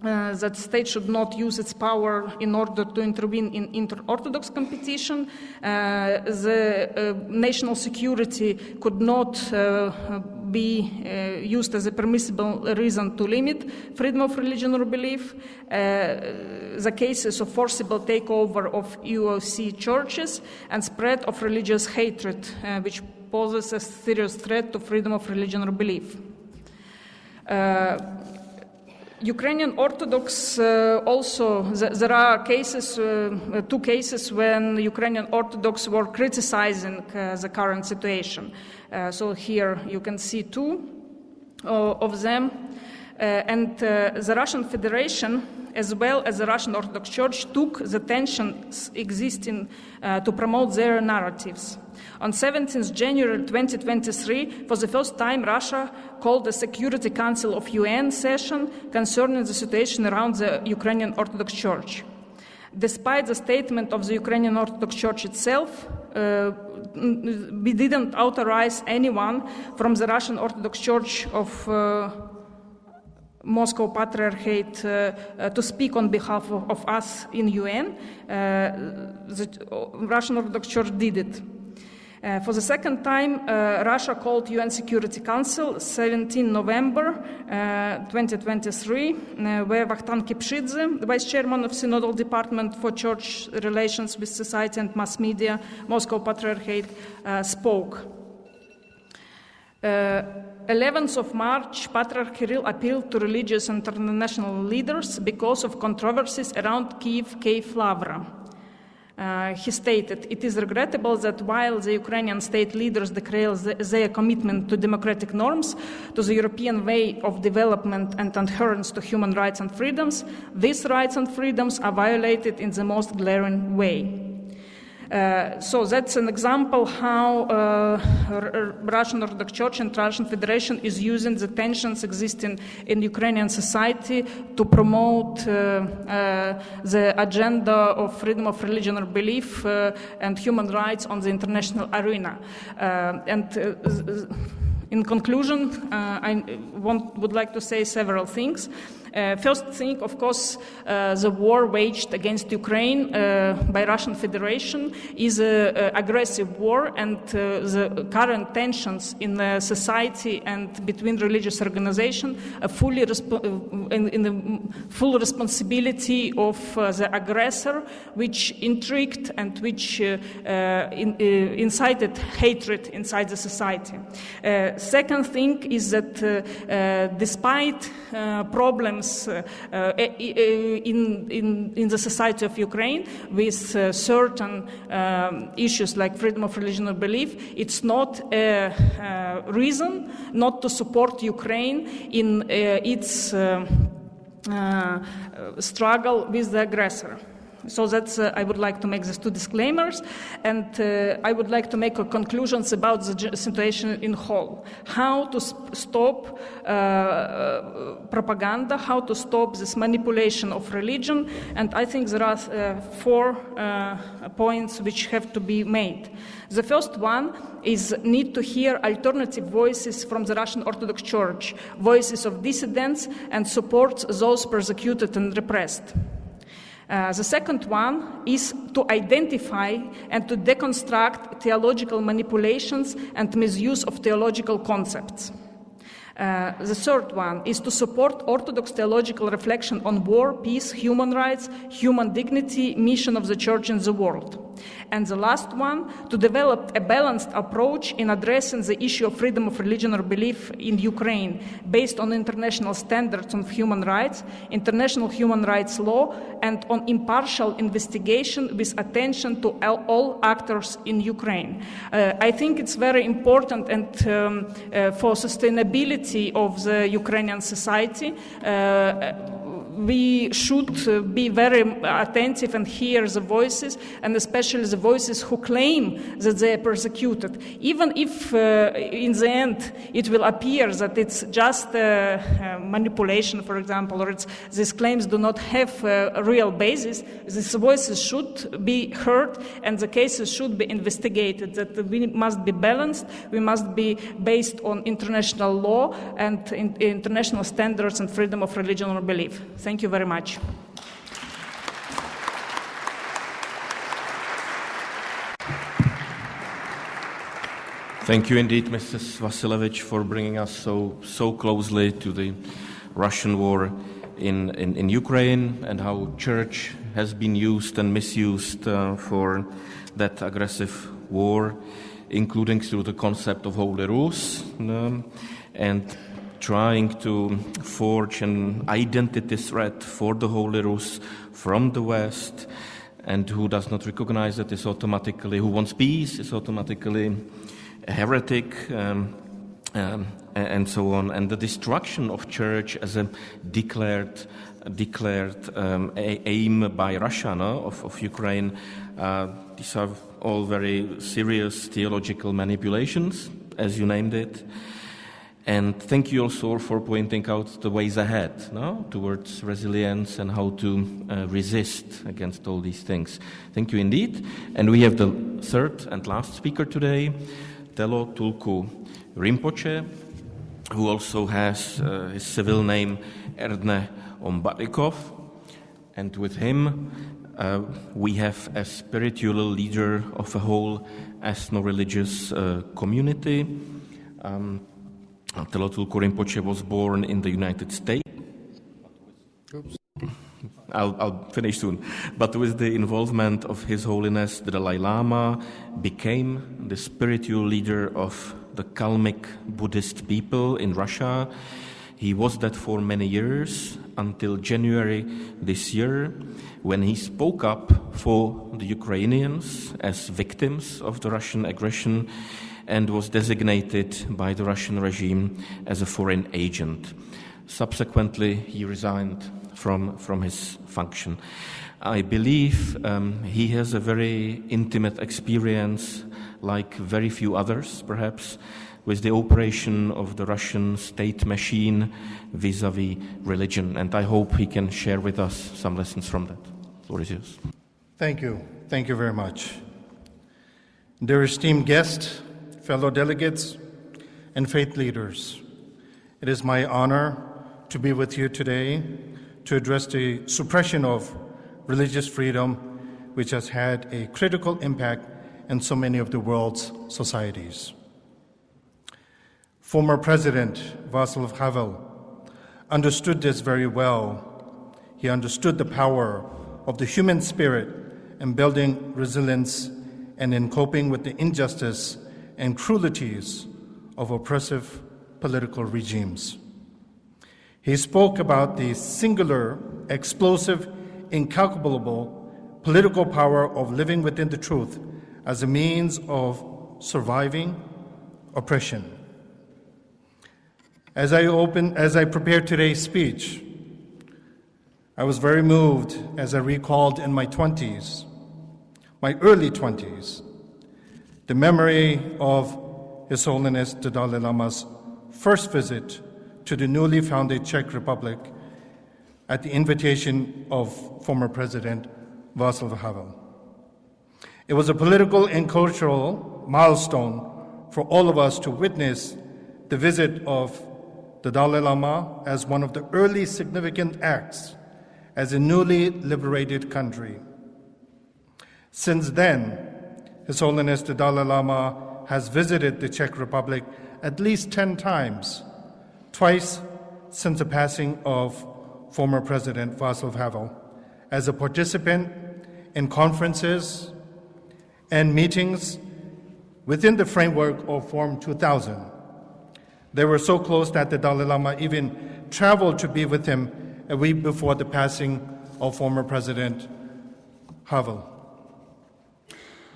that state should not use its power in order to intervene in inter-Orthodox competition. The national security could not be used as a permissible reason to limit freedom of religion or belief. The cases of forcible takeover of UOC churches and spread of religious hatred, which poses a serious threat to freedom of religion or belief. Ukrainian Orthodox also, there are cases, two cases when Ukrainian Orthodox were criticizing the current situation. So here you can see two of them. And the Russian Federation, as well as the Russian Orthodox Church, took the tensions existing to promote their narratives. On 17th January 2023, for the first time, Russia called the Security Council of UN session concerning the situation around the Ukrainian Orthodox Church. Despite the statement of the Ukrainian Orthodox Church itself, we didn't authorize anyone from the Russian Orthodox Church of Moscow Patriarchate to speak on behalf of us in UN. The Russian Orthodox Church did it. For the second time, Russia called UN Security Council 17 November 2023, where Vakhtan Kipshidze, the Vice Chairman of Synodal Department for Church Relations with Society and Mass Media, Moscow Patriarchate, spoke. 11th of March, Patriarch Kirill appealed to religious international leaders because of controversies around Kiev Lavra. He stated, "It is regrettable that while the Ukrainian state leaders declare their commitment to democratic norms, to the European way of development and adherence to human rights and freedoms, these rights and freedoms are violated in the most glaring way." So that's an example how Russian Orthodox Church and Russian Federation is using the tensions existing in Ukrainian society to promote the agenda of freedom of religion or belief and human rights on the international arena. In conclusion, I would like to say several things. First thing, of course, the war waged against Ukraine by Russian Federation is an aggressive war, and the current tensions in the society and between religious organizations are fully in the full responsibility of the aggressor, which intrigued and which incited hatred inside the society. Second thing is that despite problems in the society of Ukraine with certain issues like freedom of religion or belief, it's not a reason not to support Ukraine in its struggle with the aggressor. So that's I would like to make these two disclaimers, and I would like to make conclusions about the situation in whole. How to stop propaganda, how to stop this manipulation of religion, and I think there are 4 points which have to be made. The first one is need to hear alternative voices from the Russian Orthodox Church, voices of dissidents, and support those persecuted and repressed. The second one is to identify and to deconstruct theological manipulations and misuse of theological concepts. The third one is to support Orthodox theological reflection on war, peace, human rights, human dignity, mission of the Church in the world. And the last one, to develop a balanced approach in addressing the issue of freedom of religion or belief in Ukraine based on international standards on human rights, international human rights law, and on impartial investigation with attention to all actors in Ukraine. I think it's very important and for sustainability of the Ukrainian society, we should be very attentive and hear the voices, and especially the voices who claim that they are persecuted. Even if in the end it will appear that it's just manipulation, for example, or these claims do not have a real basis, these voices should be heard and the cases should be investigated. That we must be balanced, we must be based on international law and international standards and freedom of religion or belief. Thank you very much. Thank you indeed, Mrs. Vasilevich, for bringing us so closely to the Russian war in Ukraine and how church has been used and misused for that aggressive war, including through the concept of Holy Rus, and trying to forge an identity threat for the Holy Rus from the West, and who does not recognize it is automatically, who wants peace is automatically a heretic, and so on. And the destruction of church as a declared aim by Russia of Ukraine, these are all very serious theological manipulations, as you named it. And thank you also for pointing out the ways ahead towards resilience and how to resist against all these things. Thank you indeed. And we have the third and last speaker today, Telo Tulku Rinpoche, who also has his civil name Erdne Ombarikov. And with him, we have a spiritual leader of a whole ethno-religious community. Telo Tulku Rinpoche was born in the United States. Oops. I'll finish soon. But with the involvement of His Holiness the Dalai Lama, became the spiritual leader of the Kalmyk Buddhist people in Russia. He was that for many years, until January this year, when he spoke up for the Ukrainians as victims of the Russian aggression and was designated by the Russian regime as a foreign agent. Subsequently, he resigned from his function. I believe he has a very intimate experience, like very few others, perhaps, with the operation of the Russian state machine vis-à-vis religion. And I hope he can share with us some lessons from that. The floor is yours. Thank you. Thank you very much. Dear esteemed guests, fellow delegates, and faith leaders, it is my honor to be with you today to address the suppression of religious freedom, which has had a critical impact in so many of the world's societies. Former President Václav Havel understood this very well. He understood the power of the human spirit in building resilience and in coping with the injustice and cruelties of oppressive political regimes. He spoke about the singular, explosive, incalculable political power of living within the truth as a means of surviving oppression. As I prepare today's speech, I was very moved as I recalled in my early 20s, the memory of His Holiness the Dalai Lama's first visit to the newly founded Czech Republic at the invitation of former President Václav Havel. It was a political and cultural milestone for all of us to witness the visit of the Dalai Lama as one of the early significant acts as a newly liberated country. Since then, His Holiness the Dalai Lama has visited the Czech Republic at least 10 times, twice since the passing of former President Václav Havel, as a participant in conferences and meetings within the framework of Forum 2000. They were so close that the Dalai Lama even traveled to be with him a week before the passing of former President Havel.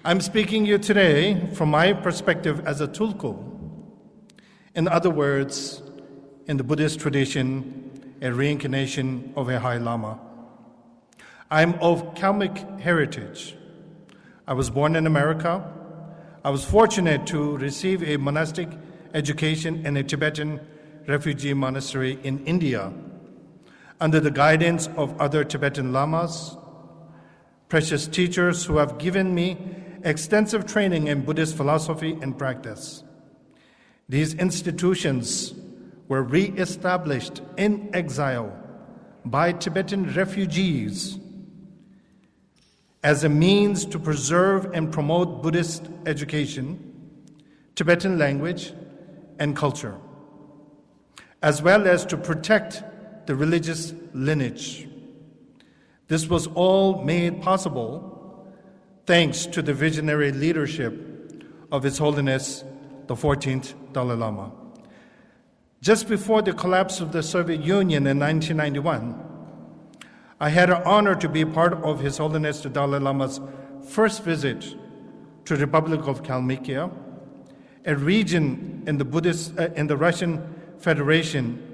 I'm speaking to you today from my perspective as a Tulku. In other words, in the Buddhist tradition, a reincarnation of a High Lama. I'm of Kalmyk heritage. I was born in America. I was fortunate to receive a monastic education in a Tibetan refugee monastery in India under the guidance of other Tibetan lamas, precious teachers who have given me extensive training in Buddhist philosophy and practice. These institutions were re-established in exile by Tibetan refugees as a means to preserve and promote Buddhist education, Tibetan language, and culture, as well as to protect the religious lineage. This was all made possible thanks to the visionary leadership of His Holiness the 14th Dalai Lama. Just before the collapse of the Soviet Union in 1991, I had an honor to be part of His Holiness the Dalai Lama's first visit to the Republic of Kalmykia, a region in the Russian Federation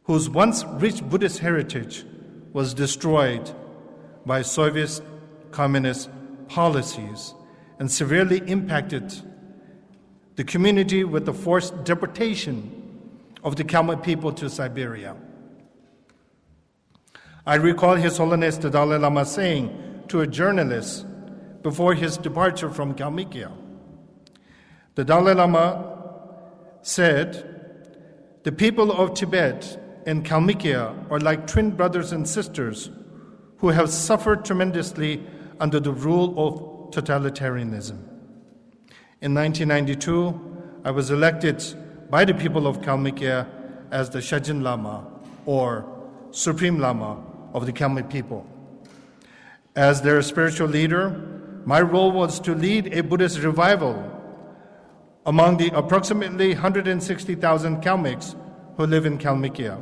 whose once rich Buddhist heritage was destroyed by Soviet communist policies and severely impacted the community with the forced deportation of the Kalmyk people to Siberia. I recall His Holiness the Dalai Lama saying to a journalist before his departure from Kalmykia, the Dalai Lama said, "The people of Tibet and Kalmykia are like twin brothers and sisters who have suffered tremendously under the rule of totalitarianism." In 1992, I was elected by the people of Kalmykia as the Shajin Lama, or Supreme Lama of the Kalmyk people. As their spiritual leader, my role was to lead a Buddhist revival among the approximately 160,000 Kalmyks who live in Kalmykia.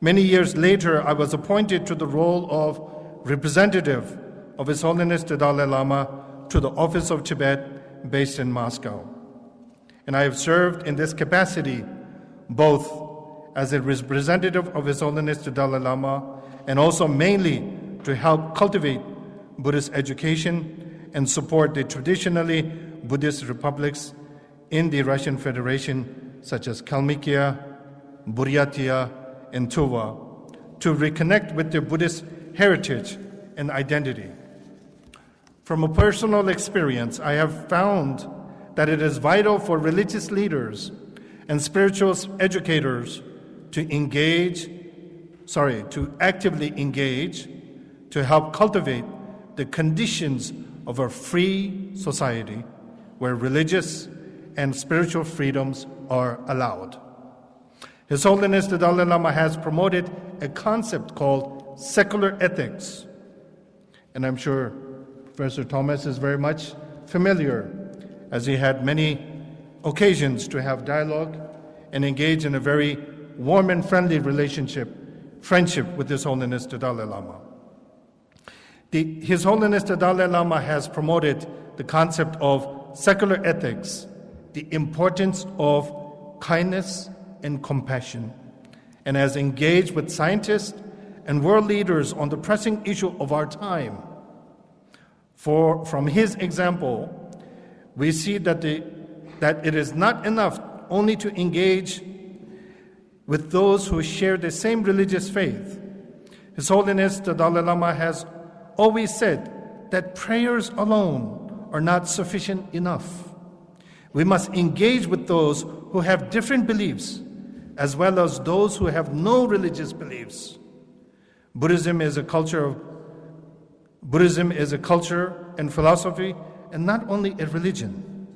Many years later, I was appointed to the role of representative of His Holiness the Dalai Lama to the Office of Tibet based in Moscow. And I have served in this capacity both as a representative of His Holiness the Dalai Lama and also mainly to help cultivate Buddhist education and support the traditionally Buddhist republics in the Russian Federation, such as Kalmykia, Buryatia, and Tuva, to reconnect with their Buddhist heritage and identity. From a personal experience, I have found that it is vital for religious leaders and spiritual educators to actively engage, to help cultivate the conditions of a free society where religious and spiritual freedoms are allowed. His Holiness the Dalai Lama has promoted a concept called secular ethics, and I'm sure Professor Tomáš is very much familiar, as he had many occasions to have dialogue and engage in a very warm and friendly friendship with His Holiness the Dalai Lama. His Holiness the Dalai Lama has promoted the concept of secular ethics, the importance of kindness and compassion, and has engaged with scientists and world leaders on the pressing issue of our time. From his example, we see that it is not enough only to engage with those who share the same religious faith. His Holiness the Dalai Lama has always said that prayers alone are not sufficient enough. We must engage with those who have different beliefs, as well as those who have no religious beliefs. Buddhism is a culture and philosophy, and not only a religion.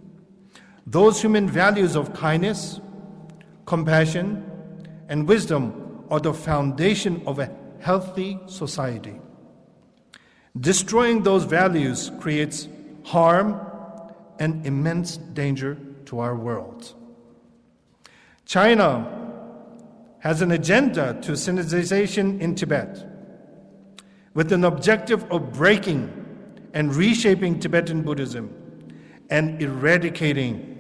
Those human values of kindness, compassion, and wisdom are the foundation of a healthy society. Destroying those values creates harm and immense danger to our world. China has an agenda to Sinization in Tibet, with an objective of breaking and reshaping Tibetan Buddhism and eradicating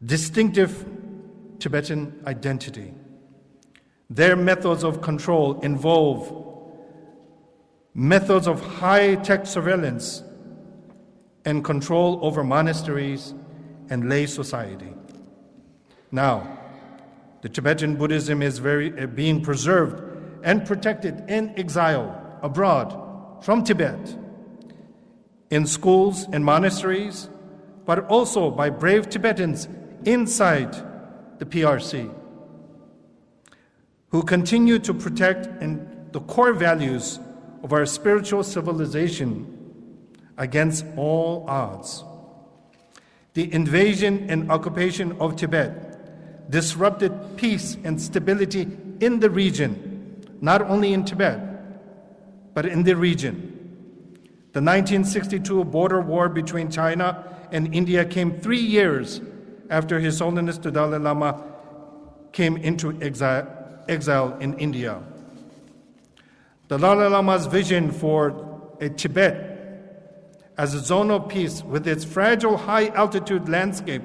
distinctive Tibetan identity. Their methods of control involve methods of high-tech surveillance and control over monasteries and lay society. Now, the Tibetan Buddhism is being preserved and protected in exile abroad from Tibet, in schools and monasteries, but also by brave Tibetans inside the PRC, who continue to protect the core values of our spiritual civilization against all odds. The invasion and occupation of Tibet disrupted peace and stability in the region, not only in Tibet, but in the region. The 1962 border war between China and India came 3 years after His Holiness the Dalai Lama came into exile in India. The Dalai Lama's vision for a Tibet as a zone of peace with its fragile high-altitude landscape,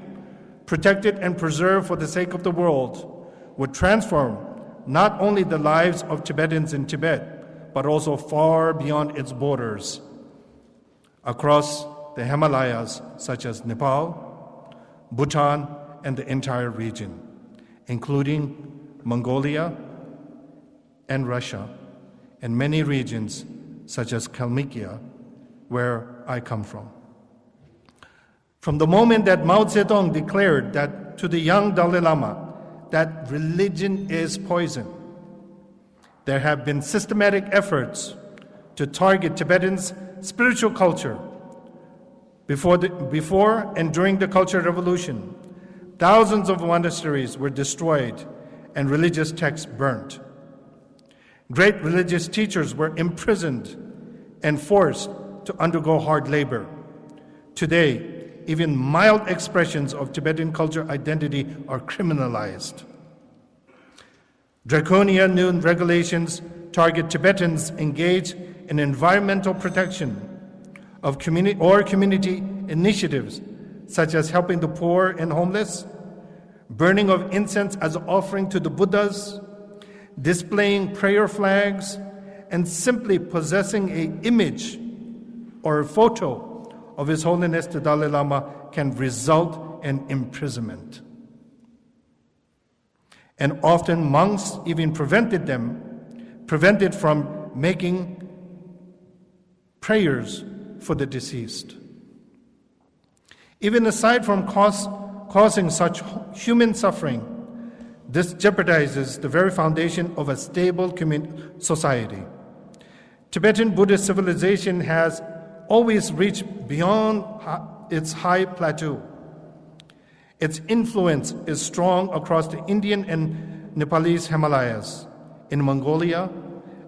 protected and preserved for the sake of the world, would transform not only the lives of Tibetans in Tibet, but also far beyond its borders, across the Himalayas, such as Nepal, Bhutan, and the entire region, including Mongolia and Russia, and many regions such as Kalmykia, where I come from. From the moment that Mao Zedong declared that to the young Dalai Lama that religion is poison, there have been systematic efforts to target Tibetans' spiritual culture. Before and during the Cultural Revolution, thousands of monasteries were destroyed and religious texts burnt. Great religious teachers were imprisoned and forced to undergo hard labor. Today, even mild expressions of Tibetan culture identity are criminalized. Draconian new regulations target Tibetans engaged in environmental protection of community initiatives such as helping the poor and homeless, burning of incense as an offering to the Buddhas, displaying prayer flags, and simply possessing an image or a photo of His Holiness the Dalai Lama can result in imprisonment. And often monks even prevented from making prayers for the deceased. Even aside from causing such human suffering, this jeopardizes the very foundation of a stable society. Tibetan Buddhist civilization has always reached beyond its high plateau. Its influence is strong across the Indian and Nepalese Himalayas, in Mongolia,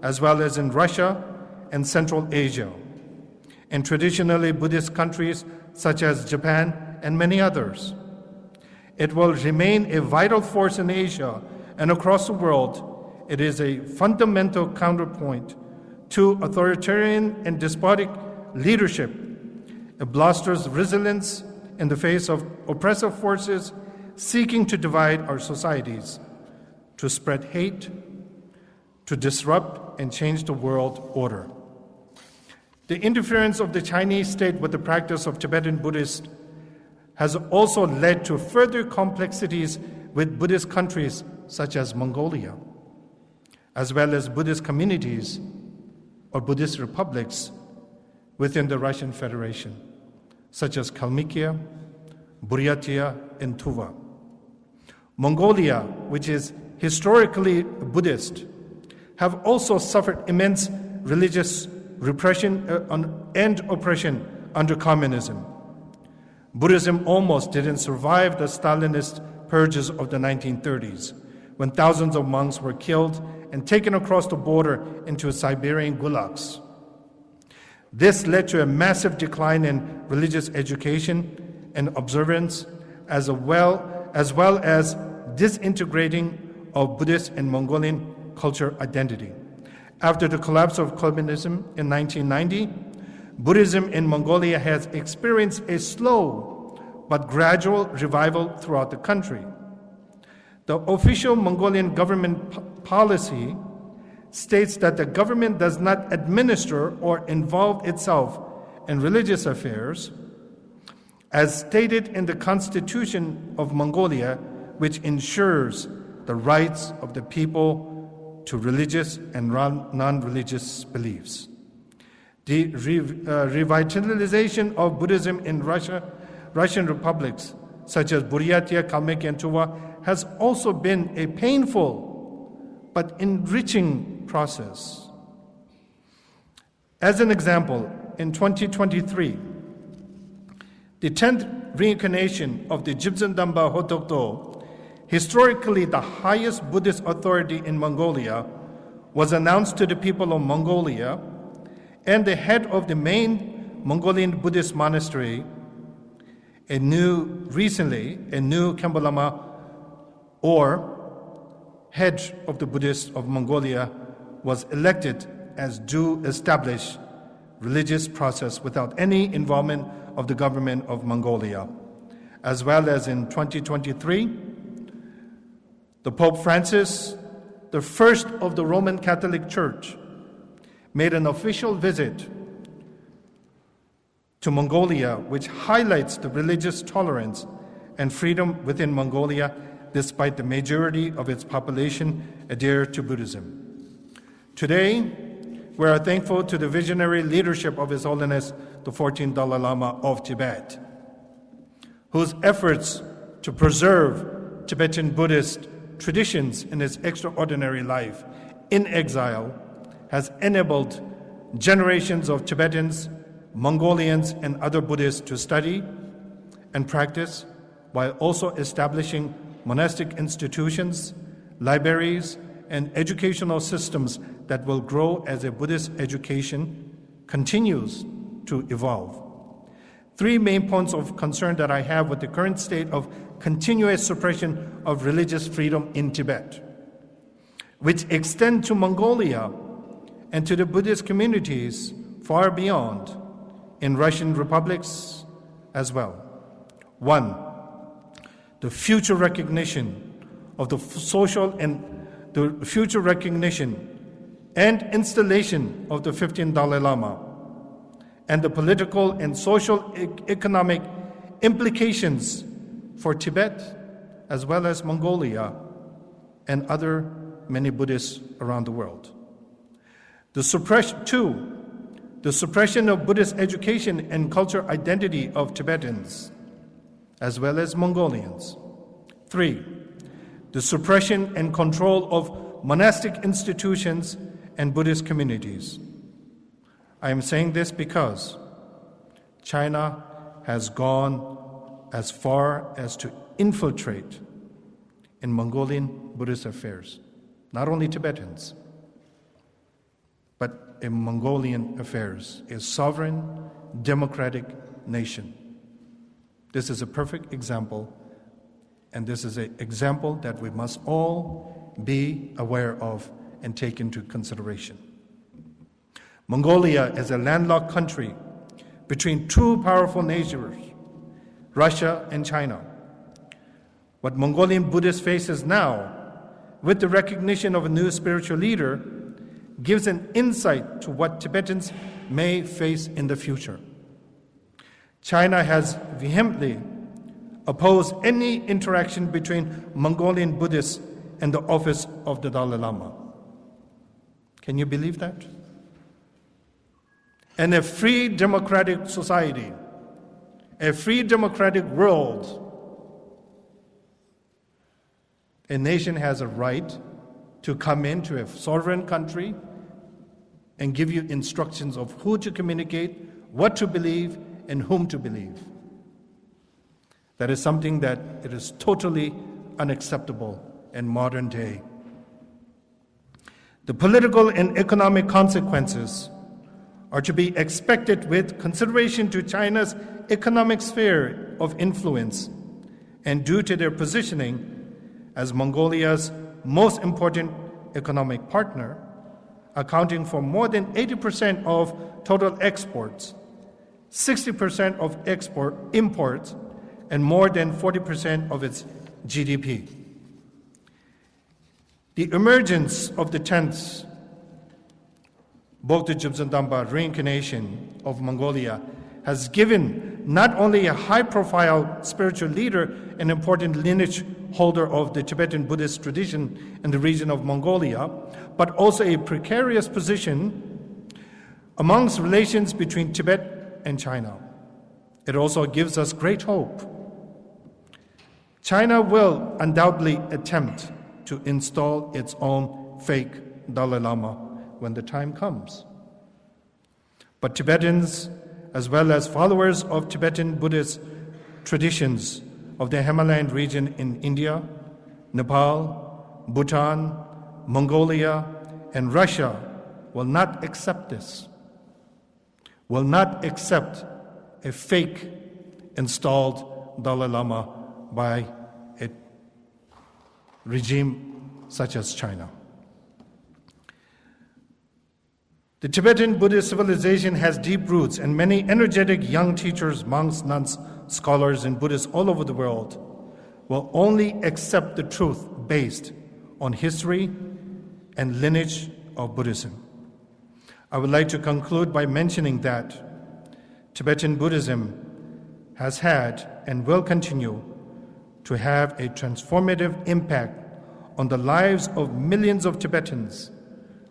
as well as in Russia and Central Asia, and traditionally Buddhist countries such as Japan and many others. It will remain a vital force in Asia and across the world. It is a fundamental counterpoint to authoritarian and despotic leadership. It bolsters resilience in the face of oppressive forces seeking to divide our societies, to spread hate, to disrupt and change the world order. The interference of the Chinese state with the practice of Tibetan Buddhists has also led to further complexities with Buddhist countries such as Mongolia, as well as Buddhist communities or Buddhist republics within the Russian Federation, such as Kalmykia, Buryatia, and Tuva. Mongolia, which is historically Buddhist, have also suffered immense religious repression and oppression under communism. Buddhism almost didn't survive the Stalinist purges of the 1930s, when thousands of monks were killed and taken across the border into Siberian gulags. This led to a massive decline in religious education and observance, as well as disintegrating of Buddhist and Mongolian culture identity. After the collapse of communism in 1990, Buddhism in Mongolia has experienced a slow but gradual revival throughout the country. The official Mongolian government policy states that the government does not administer or involve itself in religious affairs, as stated in the Constitution of Mongolia, which ensures the rights of the people to religious and non-religious beliefs. The revitalization of Buddhism in Russian republics, such as Buryatia, Kalmykia, and Tuva, has also been a painful but enriching process. As an example, in 2023, the 10th reincarnation of the Jibzan Damba Hotokto, historically the highest Buddhist authority in Mongolia, was announced to the people of Mongolia, and the head of the main Mongolian Buddhist monastery, a new Khenpo Lama, or head of the Buddhists of Mongolia, was elected as due established religious process without any involvement of the government of Mongolia. As well as in 2023, the Pope Francis, the first of the Roman Catholic Church, made an official visit to Mongolia, which highlights the religious tolerance and freedom within Mongolia, despite the majority of its population adhere to Buddhism. Today, we are thankful to the visionary leadership of His Holiness the 14th Dalai Lama of Tibet, whose efforts to preserve Tibetan Buddhist traditions in his extraordinary life in exile has enabled generations of Tibetans, Mongolians, and other Buddhists to study and practice, while also establishing monastic institutions, libraries, and educational systems that will grow as a Buddhist education continues to evolve. Three main points of concern that I have with the current state of continuous suppression of religious freedom in Tibet, which extend to Mongolia and to the Buddhist communities far beyond in Russian republics as well. One, the future recognition of the social and the future recognition and installation of the 15th Dalai Lama, and the political and social economic implications for Tibet as well as Mongolia and other many Buddhists around the world. The suppression of Buddhist education and cultural identity of Tibetans as well as Mongolians. 3, the suppression and control of monastic institutions and Buddhist communities. I am saying this because China has gone as far as to infiltrate in Mongolian Buddhist affairs, not only Tibetans, but in Mongolian affairs, a sovereign, democratic nation. This is a perfect example, and this is an example that we must all be aware of and take into consideration. Mongolia is a landlocked country between two powerful nations, Russia and China. What Mongolian Buddhists faces now, with the recognition of a new spiritual leader, gives an insight to what Tibetans may face in the future. China has vehemently opposed any interaction between Mongolian Buddhists and the office of the Dalai Lama. Can you believe that? In a free democratic society, a free democratic world, a nation has a right to come into a sovereign country and give you instructions of who to communicate, what to believe, and whom to believe. That is something that it is totally unacceptable in modern day. The political and economic consequences are to be expected with consideration to China's economic sphere of influence and due to their positioning as Mongolia's most important economic partner, accounting for more than 80% of total exports, 60% of imports, and more than 40% of its GDP. The emergence of the 10th Bogda Jibzandamba reincarnation of Mongolia has given not only a high-profile spiritual leader, an important lineage holder of the Tibetan Buddhist tradition in the region of Mongolia, but also a precarious position amongst relations between Tibet and China. It also gives us great hope. China will undoubtedly attempt to install its own fake Dalai Lama when the time comes. But Tibetans, as well as followers of Tibetan Buddhist traditions of the Himalayan region in India, Nepal, Bhutan, Mongolia, and Russia, will not accept this, will not accept a fake installed Dalai Lama by a regime such as China. The Tibetan Buddhist civilization has deep roots, and many energetic young teachers, monks, nuns, scholars, and Buddhists all over the world will only accept the truth based on history and lineage of Buddhism. I would like to conclude by mentioning that Tibetan Buddhism has had and will continue to have a transformative impact on the lives of millions of Tibetans,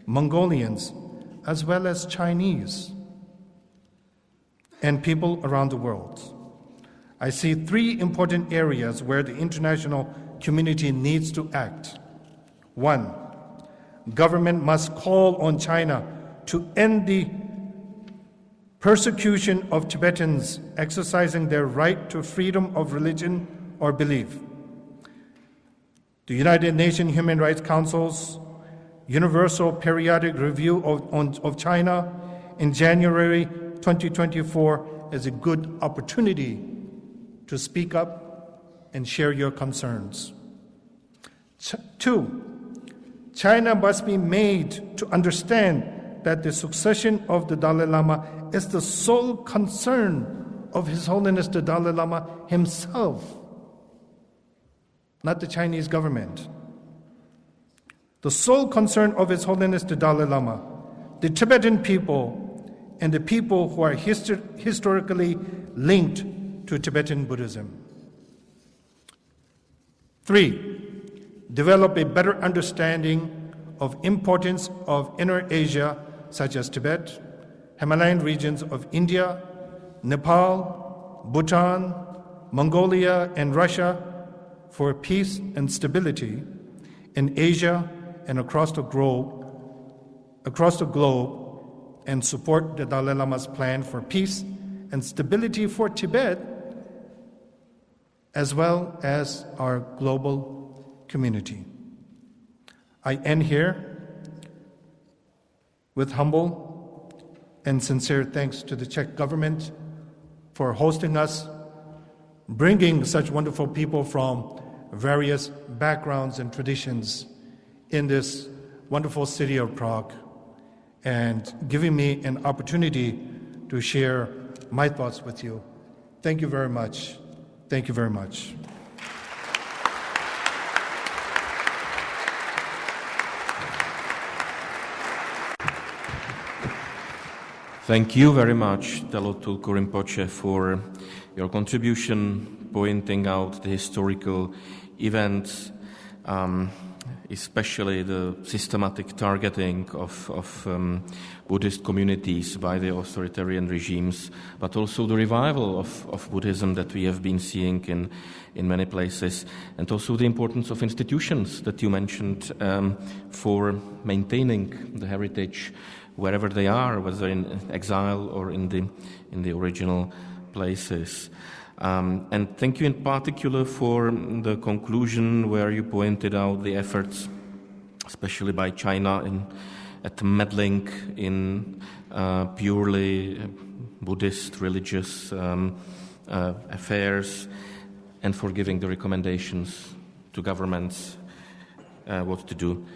Mongolians, as well as Chinese and people around the world. I see three important areas where the international community needs to act. One, government must call on China to end the persecution of Tibetans exercising their right to freedom of religion or belief. The United Nations Human Rights Council's Universal Periodic Review of China in January 2024 is a good opportunity to speak up and share your concerns. Two, China must be made to understand that the succession of the Dalai Lama is the sole concern of His Holiness the Dalai Lama himself, not the Chinese government. The sole concern of His Holiness the Dalai Lama, the Tibetan people, and the people who are historically linked to Tibetan Buddhism. Three, develop a better understanding of importance of Inner Asia, such as Tibet, Himalayan regions of India, Nepal, Bhutan, Mongolia, and Russia for peace and stability in Asia and across the globe, and support the Dalai Lama's plan for peace and stability for Tibet, as well as our global community. I end here with humble and sincere thanks to the Czech government for hosting us, bringing such wonderful people from various backgrounds and traditions in this wonderful city of Prague, and giving me an opportunity to share my thoughts with you. Thank you very much. Thank you very much. Thank you very much, Telo, Tulku, Rinpoche, for your contribution, pointing out the historical events, especially the systematic targeting of Buddhist communities by the authoritarian regimes, but also the revival of Buddhism that we have been seeing in many places, and also the importance of institutions that you mentioned for maintaining the heritage wherever they are, whether in exile or in the original places. And thank you in particular for the conclusion where you pointed out the efforts, especially by China, at meddling in purely Buddhist religious affairs, and for giving the recommendations to governments what to do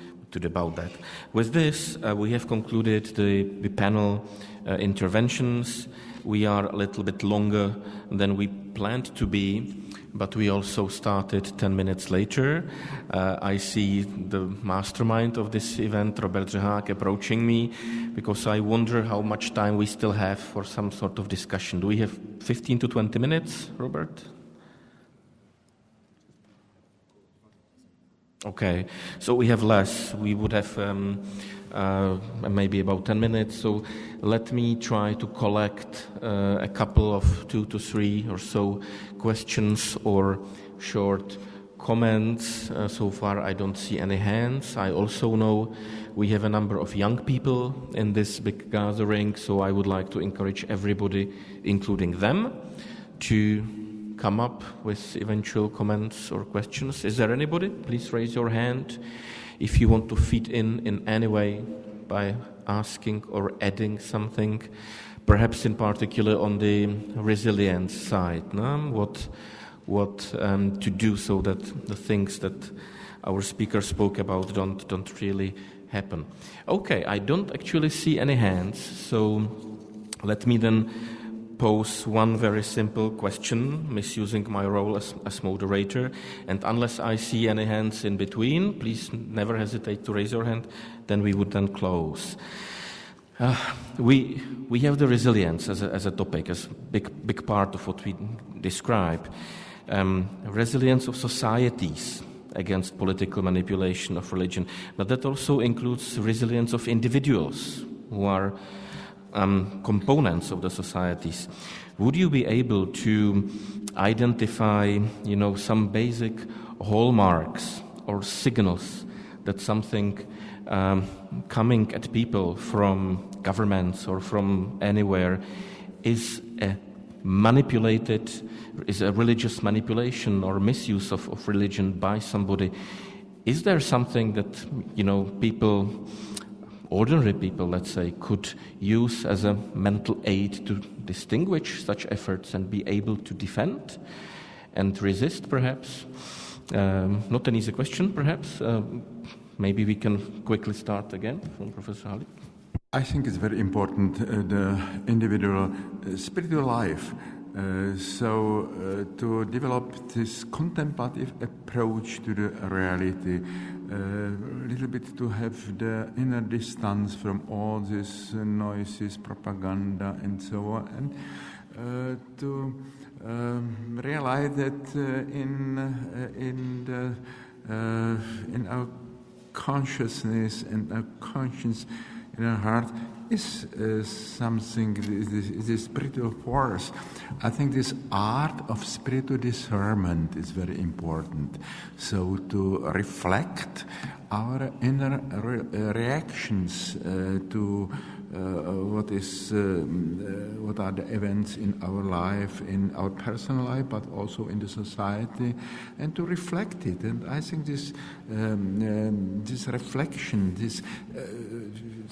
about that. With this, we have concluded the panel interventions. We are a little bit longer than we planned to be, but we also started 10 minutes later. I see the mastermind of this event, Robert Řehák, approaching me, because I wonder how much time we still have for some sort of discussion. Do we have 15 to 20 minutes, Robert? Okay, so we have less. We would have maybe about 10 minutes. So let me try to collect a couple of 2 to 3 or so questions or short comments. So far, I don't see any hands. I also know we have a number of young people in this big gathering, so I would like to encourage everybody, including them, to come up with eventual comments or questions. Is there anybody? Please raise your hand if you want to feed in any way by asking or adding something, perhaps in particular on the resilience side. No? What to do so that the things that our speaker spoke about don't really happen. Okay, I don't actually see any hands, so let me then pose one very simple question, misusing my role as moderator. And unless I see any hands in between, please never hesitate to raise your hand, then we would then close. We have the resilience as a topic, as big part of what we describe. Resilience of societies against political manipulation of religion. But that also includes resilience of individuals who are components of the societies. Would you be able to identify, some basic hallmarks or signals that something coming at people from governments or from anywhere is a religious manipulation or misuse of religion by somebody? Is there something that, people, ordinary people, let's say, could use as a mental aid to distinguish such efforts and be able to defend and resist, perhaps? Not an easy question, perhaps. Maybe we can quickly start again from Professor Halík. I think it's very important, the individual spiritual life. To develop this contemplative approach to the reality, a little bit to have the inner distance from all these noises, propaganda, and so on, and to realize that in our consciousness and our conscience in our heart is something, is a spiritual force. I think this art of spiritual discernment is very important. So to reflect our inner reactions to what are the events in our life, in our personal life, but also in the society, and to reflect it. And I think this reflection, this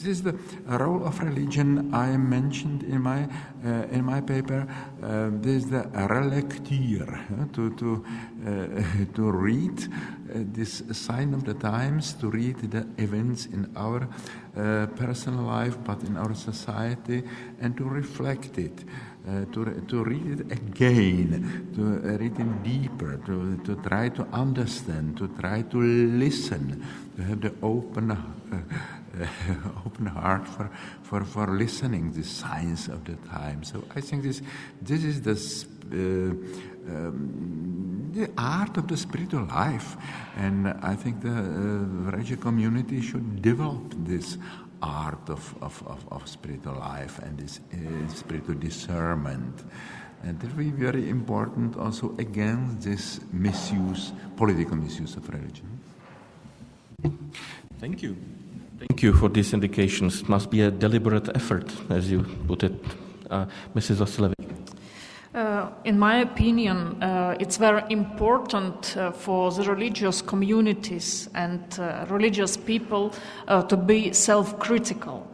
is the role of religion I mentioned in my paper. This is the relecture, to read this sign of the times, to read the events in our personal life, but in our society, and to reflect it, to read it again, to read it deeper, to try to understand, to try to listen, to have the open open heart for listening the signs of the time. So I think this is the art of the spiritual life, and I think the religious community should develop this art of spiritual life and this spiritual discernment. And it will be very important also against this misuse, political misuse of religion. Thank you. Thank you for these indications. It must be a deliberate effort, as you put it. Mrs. Vasilevich. In my opinion, it's very important for the religious communities and religious people to be self-critical.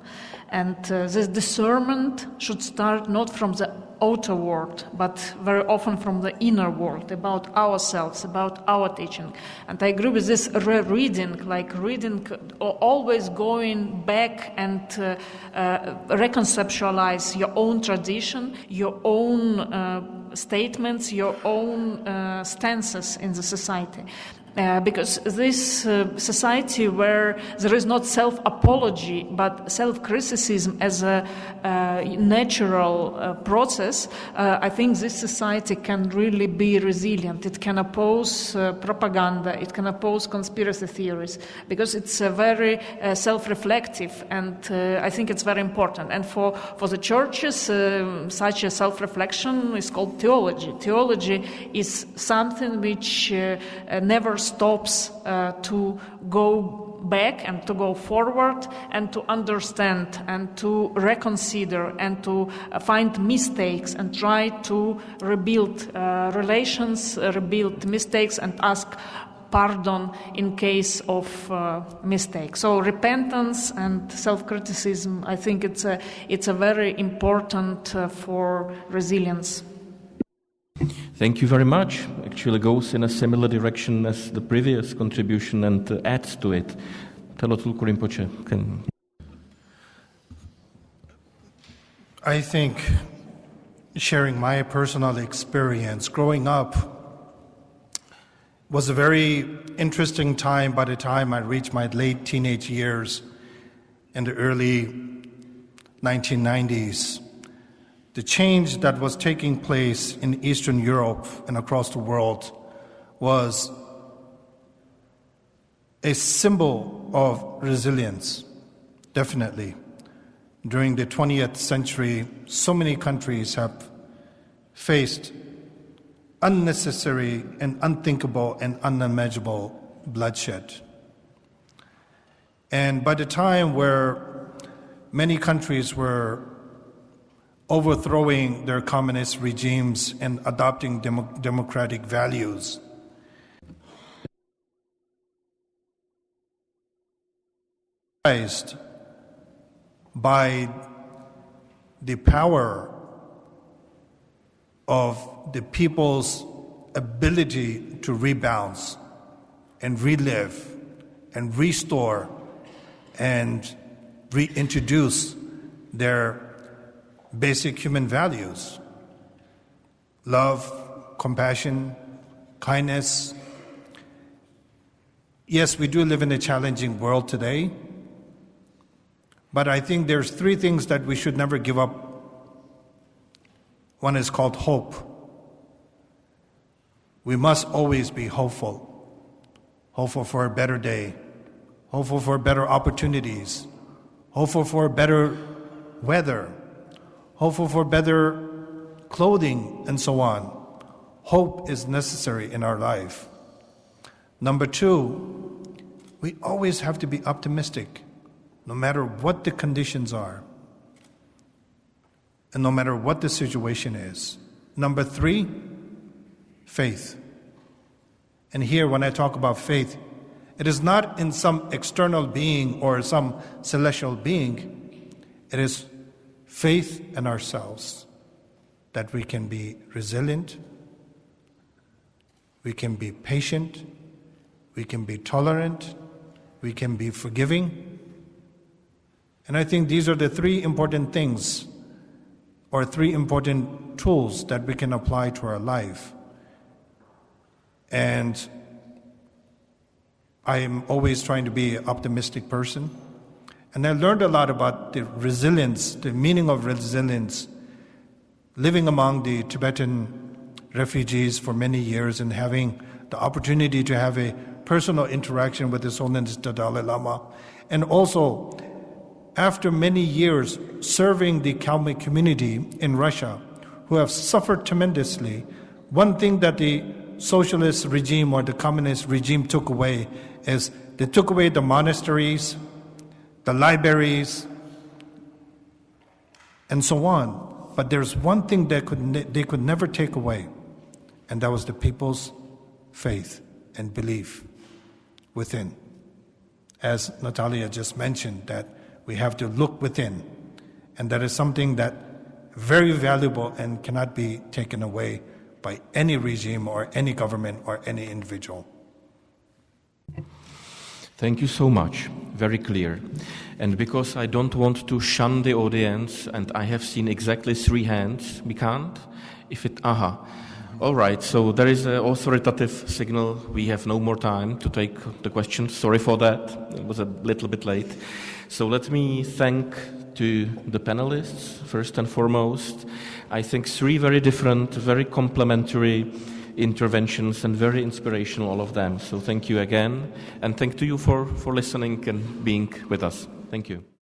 And this discernment should start not from the outer world, but very often from the inner world, about ourselves, about our teaching. And I agree with this reading, always going back and reconceptualize your own tradition, your own statements, your own stances in the society. Because this society where there is not self-apology but self-criticism as a natural process, I think this society can really be resilient. It can oppose propaganda, it can oppose conspiracy theories, because it's very self-reflective, and I think it's very important. And for the churches, such a self-reflection is called theology. Theology is something which never stops to go back and to go forward and to understand and to reconsider and to find mistakes and try to rebuild relations, rebuild mistakes, and ask pardon in case of mistakes. So repentance and self-criticism, I think it's a very important for resilience. Thank you very much. Actually goes in a similar direction as the previous contribution and adds to it. Telo, Tulku, Rinpoche. I think sharing my personal experience growing up was a very interesting time by the time I reached my late teenage years in the early 1990s. The change that was taking place in Eastern Europe and across the world was a symbol of resilience, definitely. During the 20th century, so many countries have faced unnecessary and unthinkable and unimaginable bloodshed. And by the time where many countries were overthrowing their communist regimes and adopting democratic values, by the power of the people's ability to rebound and relive and restore and reintroduce their basic human values: love, compassion, kindness. Yes, we do live in a challenging world today, but I think there's three things that we should never give up. One is called hope. We must always be hopeful. Hopeful for a better day, hopeful for better opportunities, hopeful for better weather, hopeful for better clothing, and so on. Hope is necessary in our life. Number two, we always have to be optimistic, no matter what the conditions are, and no matter what the situation is. Number three, faith. And here, when I talk about faith, it is not in some external being or some celestial being. It is faith in ourselves, that we can be resilient, we can be patient, we can be tolerant, we can be forgiving. And I think these are the three important things, or three important tools that we can apply to our life. And I am always trying to be an optimistic person. And I learned a lot about the resilience, the meaning of resilience, living among the Tibetan refugees for many years and having the opportunity to have a personal interaction with His Holiness the Dalai Lama. And also, after many years serving the Kalmyk community in Russia, who have suffered tremendously, one thing that the socialist regime or the communist regime took away is they took away the monasteries, the libraries, and so on. But there's one thing that they could never take away, and that was the people's faith and belief within. As Natallia just mentioned, that we have to look within, and that is something that very valuable and cannot be taken away by any regime or any government or any individual. Thank you so much. Very clear. And because I don't want to shun the audience, and I have seen exactly 3 hands, we can't? All right, so there is an authoritative signal. We have no more time to take the questions. Sorry for that. It was a little bit late. So let me thank to the panelists, first and foremost. I think 3 very different, very complementary interventions and very inspirational, all of them. So thank you again, and thank to you for listening and being with us. Thank you.